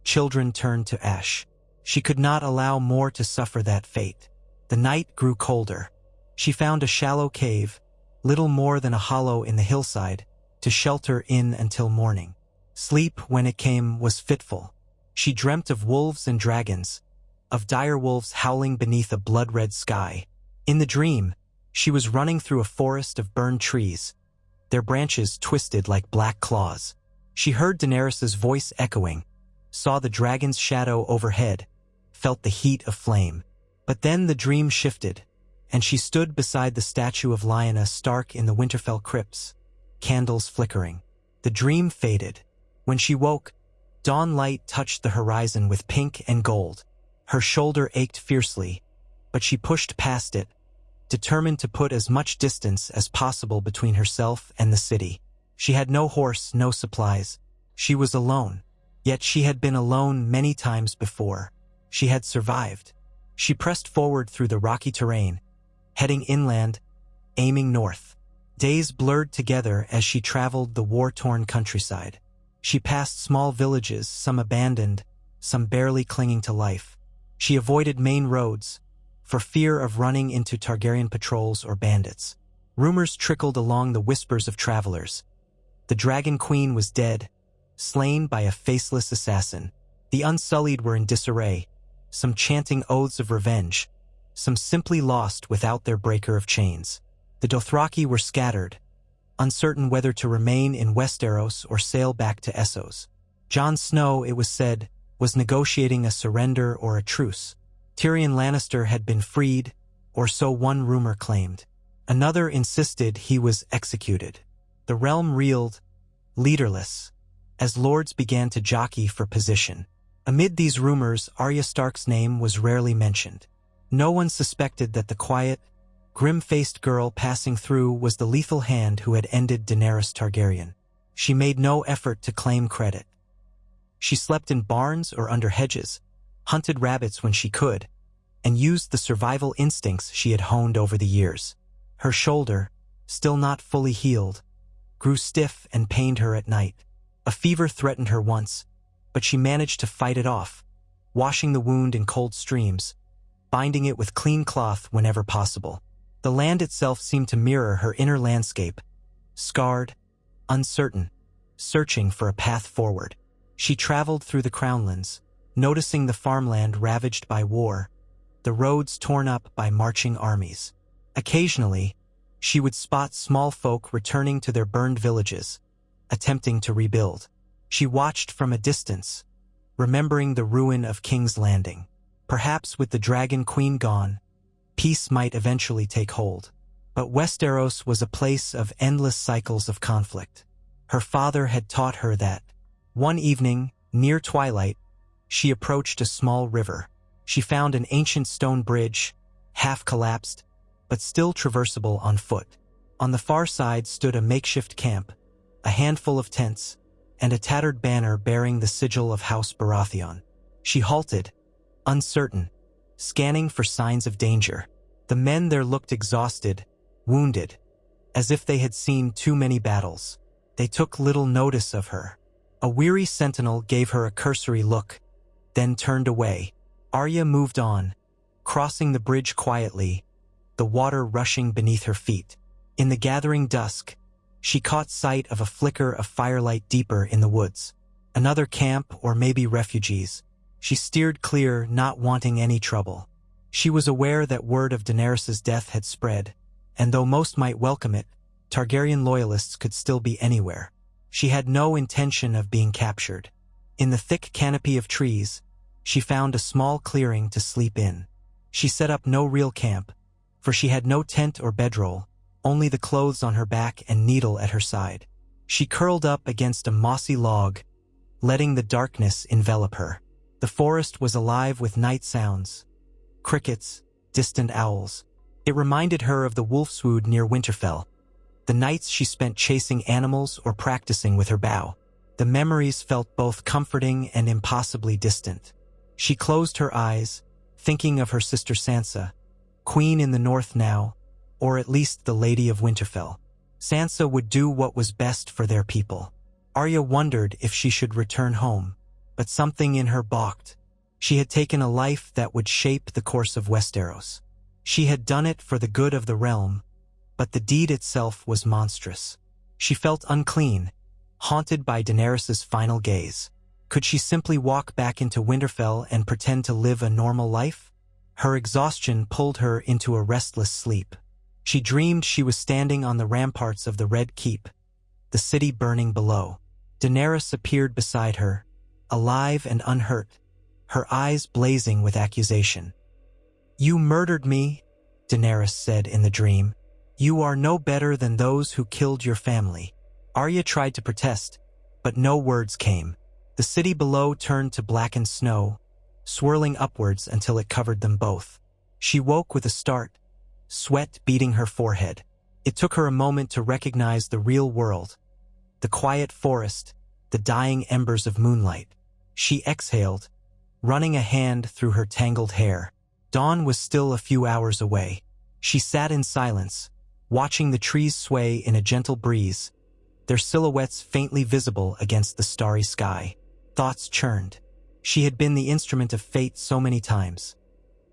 children turned to ash. She could not allow more to suffer that fate. The night grew colder. She found a shallow cave, little more than a hollow in the hillside, to shelter in until morning. Sleep, when it came, was fitful. She dreamt of wolves and dragons, of dire wolves howling beneath a blood-red sky. In the dream, she was running through a forest of burned trees, their branches twisted like black claws. She heard Daenerys' voice echoing, saw the dragon's shadow overhead, felt the heat of flame. But then the dream shifted, and she stood beside the statue of Lyanna Stark in the Winterfell crypts, candles flickering. The dream faded. When she woke, dawn light touched the horizon with pink and gold. Her shoulder ached fiercely, but she pushed past it, determined to put as much distance as possible between herself and the city. She had no horse, no supplies. She was alone. Yet she had been alone many times before. She had survived. She pressed forward through the rocky terrain, heading inland, aiming north. Days blurred together as she traveled the war-torn countryside. She passed small villages, some abandoned, some barely clinging to life. She avoided main roads, for fear of running into Targaryen patrols or bandits. Rumors trickled along the whispers of travelers. The Dragon Queen was dead, slain by a faceless assassin. The Unsullied were in disarray, some chanting oaths of revenge, some simply lost without their breaker of chains. The Dothraki were scattered, uncertain whether to remain in Westeros or sail back to Essos. Jon Snow, it was said, was negotiating a surrender or a truce. Tyrion Lannister had been freed, or so one rumor claimed. Another insisted he was executed. The realm reeled, leaderless, as lords began to jockey for position. Amid these rumors, Arya Stark's name was rarely mentioned. No one suspected that the quiet, grim-faced girl passing through was the lethal hand who had ended Daenerys Targaryen. She made no effort to claim credit. She slept in barns or under hedges, hunted rabbits when she could, and used the survival instincts she had honed over the years. Her shoulder, still not fully healed, grew stiff and pained her at night. A fever threatened her once, but she managed to fight it off, washing the wound in cold streams, binding it with clean cloth whenever possible. The land itself seemed to mirror her inner landscape, scarred, uncertain, searching for a path forward. She traveled through the Crownlands, noticing the farmland ravaged by war, the roads torn up by marching armies. Occasionally, she would spot small folk returning to their burned villages, attempting to rebuild. She watched from a distance, remembering the ruin of King's Landing. Perhaps with the Dragon Queen gone, peace might eventually take hold. But Westeros was a place of endless cycles of conflict. Her father had taught her that. One evening, near twilight, she approached a small river. She found an ancient stone bridge, half collapsed, but still traversable on foot. On the far side stood a makeshift camp, a handful of tents, and a tattered banner bearing the sigil of House Baratheon. She halted, uncertain, scanning for signs of danger. The men there looked exhausted, wounded, as if they had seen too many battles. They took little notice of her. A weary sentinel gave her a cursory look, then turned away. Arya moved on, crossing the bridge quietly, the water rushing beneath her feet. In the gathering dusk, she caught sight of a flicker of firelight deeper in the woods. Another camp, or maybe refugees. She steered clear, not wanting any trouble. She was aware that word of Daenerys' death had spread, and though most might welcome it, Targaryen loyalists could still be anywhere. She had no intention of being captured. In the thick canopy of trees, she found a small clearing to sleep in. She set up no real camp, for she had no tent or bedroll, only the clothes on her back and needle at her side. She curled up against a mossy log, letting the darkness envelop her. The forest was alive with night sounds, crickets, distant owls. It reminded her of the wolfswood near Winterfell, the nights she spent chasing animals or practicing with her bow. The memories felt both comforting and impossibly distant. She closed her eyes, thinking of her sister Sansa, queen in the north now, or at least the Lady of Winterfell. Sansa would do what was best for their people. Arya wondered if she should return home, but something in her balked. She had taken a life that would shape the course of Westeros. She had done it for the good of the realm, but the deed itself was monstrous. She felt unclean, haunted by Daenerys' final gaze. Could she simply walk back into Winterfell and pretend to live a normal life? Her exhaustion pulled her into a restless sleep. She dreamed she was standing on the ramparts of the Red Keep, the city burning below. Daenerys appeared beside her, alive and unhurt, her eyes blazing with accusation. "You murdered me," Daenerys said in the dream. "You are no better than those who killed your family." Arya tried to protest, but no words came. The city below turned to blackened snow, swirling upwards until it covered them both. She woke with a start, sweat beading her forehead. It took her a moment to recognize the real world, the quiet forest, the dying embers of moonlight. She exhaled, running a hand through her tangled hair. Dawn was still a few hours away. She sat in silence, watching the trees sway in a gentle breeze, their silhouettes faintly visible against the starry sky. Thoughts churned. She had been the instrument of fate so many times,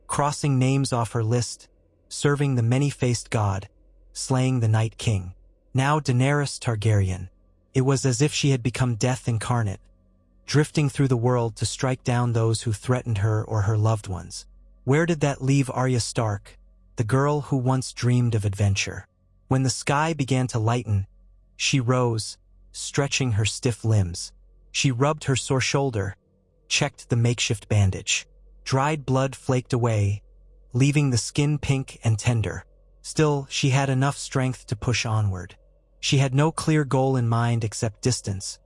crossing names off her list, serving the many-faced god, slaying the Night King. Now Daenerys Targaryen. It was as if she had become death incarnate, drifting through the world to strike down those who threatened her or her loved ones. Where did that leave Arya Stark, the girl who once dreamed of adventure? When the sky began to lighten, she rose, stretching her stiff limbs. She rubbed her sore shoulder, checked the makeshift bandage. Dried blood flaked away, leaving the skin pink and tender. Still, she had enough strength to push onward. She had no clear goal in mind except distance,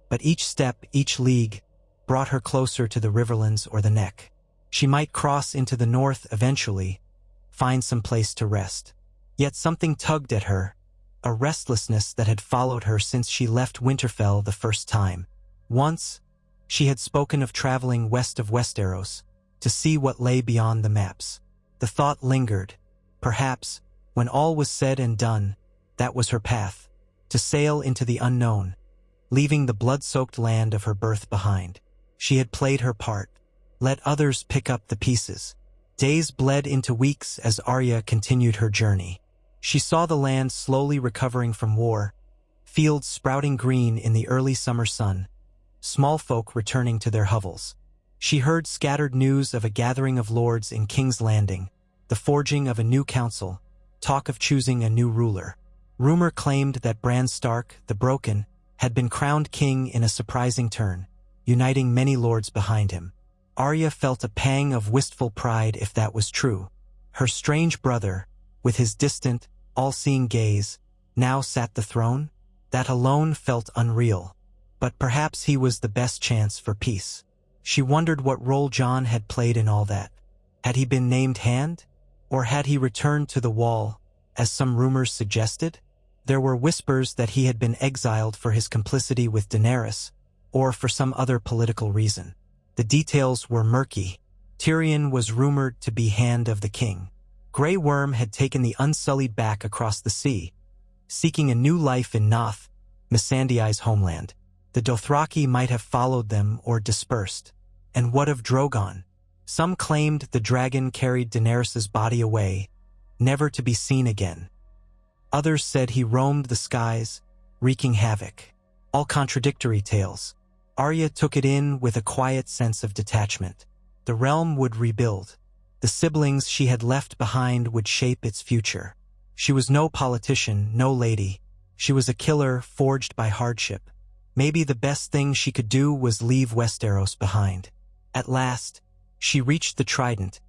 but each step, each league, brought her closer to the Riverlands or the Neck. She might cross into the north eventually, find some place to rest. Yet something tugged at her, a restlessness that had followed her since she left Winterfell the first time. Once, she had spoken of traveling west of Westeros, to see what lay beyond the maps. The thought lingered. Perhaps, when all was said and done, that was her path, to sail into the unknown, leaving the blood-soaked land of her birth behind. She had played her part. Let others pick up the pieces. Days bled into weeks as Arya continued her journey. She saw the land slowly recovering from war, fields sprouting green in the early summer sun, small folk returning to their hovels. She heard scattered news of a gathering of lords in King's Landing, the forging of a new council, talk of choosing a new ruler. Rumor claimed that Bran Stark, the Broken, had been crowned king in a surprising turn, uniting many lords behind him. Arya felt a pang of wistful pride if that was true. Her strange brother, with his distant, all-seeing gaze, now sat the throne? That alone felt unreal. But perhaps he was the best chance for peace. She wondered what role Jon had played in all that. Had he been named Hand? Or had he returned to the Wall, as some rumors suggested? There were whispers that he had been exiled for his complicity with Daenerys, or for some other political reason. The details were murky. Tyrion was rumored to be Hand of the King. Grey Worm had taken the Unsullied back across the sea, seeking a new life in Noth, Missandei's homeland. The Dothraki might have followed them or dispersed. And what of Drogon? Some claimed the dragon carried Daenerys' body away, never to be seen again. Others said he roamed the skies, wreaking havoc. All contradictory tales. Arya took it in with a quiet sense of detachment. The realm would rebuild. The siblings she had left behind would shape its future. She was no politician, no lady. She was a killer forged by hardship. Maybe the best thing she could do was leave Westeros behind. At last, she reached the Trident,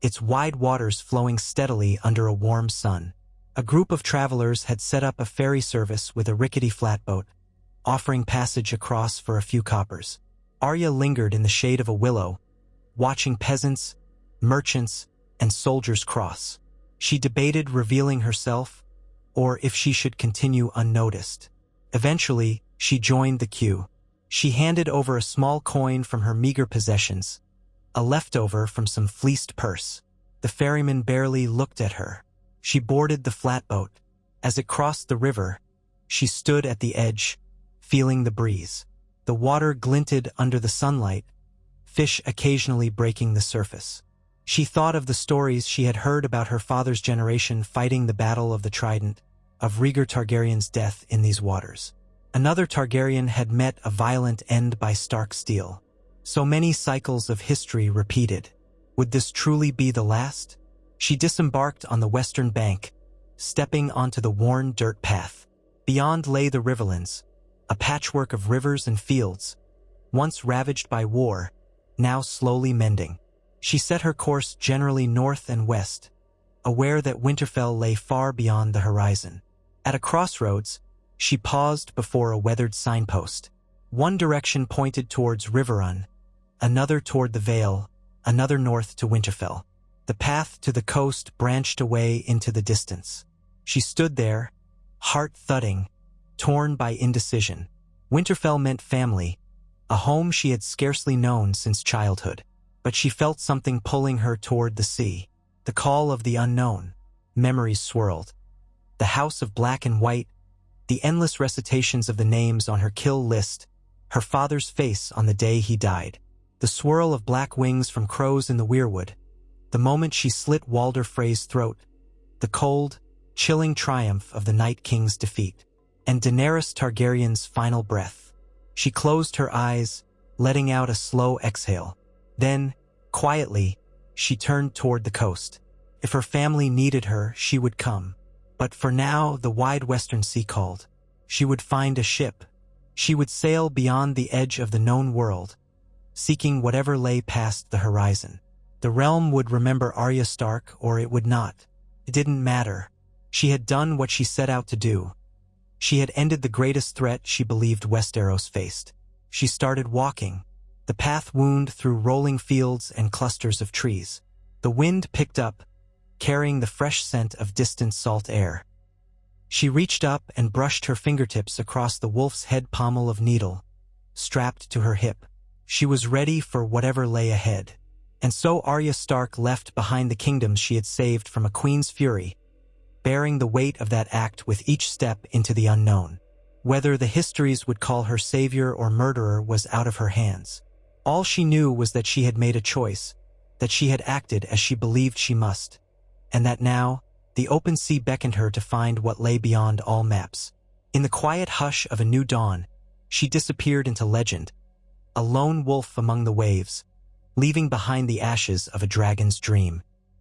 its wide waters flowing steadily under a warm sun. A group of travelers had set up a ferry service with a rickety flatboat, offering passage across for a few coppers. Arya lingered in the shade of a willow, watching peasants, merchants, and soldiers cross. She debated revealing herself, or if she should continue unnoticed. Eventually, she joined the queue. She handed over a small coin from her meager possessions, a leftover from some fleeced purse. The ferryman barely looked at her. She boarded the flatboat. As it crossed the river, she stood at the edge, feeling the breeze. The water glinted under the sunlight, fish occasionally breaking the surface. She thought of the stories she had heard about her father's generation fighting the Battle of the Trident, of Rhaegar Targaryen's death in these waters. Another Targaryen had met a violent end by stark steel. So many cycles of history repeated. Would this truly be the last? She disembarked on the western bank, stepping onto the worn dirt path. Beyond lay the riverlands, a patchwork of rivers and fields, once ravaged by war, now slowly mending. She set her course generally north and west, aware that Winterfell lay far beyond the horizon. At a crossroads, she paused before a weathered signpost. One direction pointed towards Riverrun, another toward the Vale, another north to Winterfell. The path to the coast branched away into the distance. She stood there, heart thudding, torn by indecision. Winterfell meant family, a home she had scarcely known since childhood. But she felt something pulling her toward the sea. The call of the unknown. Memories swirled. The house of black and white, the endless recitations of the names on her kill list, her father's face on the day he died, the swirl of black wings from crows in the weirwood, the moment she slit Walder Frey's throat, the cold, chilling triumph of the Night King's defeat, and Daenerys Targaryen's final breath. She closed her eyes, letting out a slow exhale. Then, quietly, she turned toward the coast. If her family needed her, she would come. But for now, the wide western sea called. She would find a ship. She would sail beyond the edge of the known world, seeking whatever lay past the horizon. The realm would remember Arya Stark, or it would not. It didn't matter. She had done what she set out to do. She had ended the greatest threat she believed Westeros faced. She started walking. The path wound through rolling fields and clusters of trees. The wind picked up, carrying the fresh scent of distant salt air. She reached up and brushed her fingertips across the wolf's head pommel of needle, strapped to her hip. She was ready for whatever lay ahead. And so Arya Stark left behind the kingdoms she had saved from a queen's fury, bearing the weight of that act with each step into the unknown. Whether the histories would call her savior or murderer was out of her hands. All she knew was that she had made a choice, that she had acted as she believed she must, and that now, the open sea beckoned her to find what lay beyond all maps. In the quiet hush of a new dawn, she disappeared into legend, a lone wolf among the waves, leaving behind the ashes of a dragon's dream.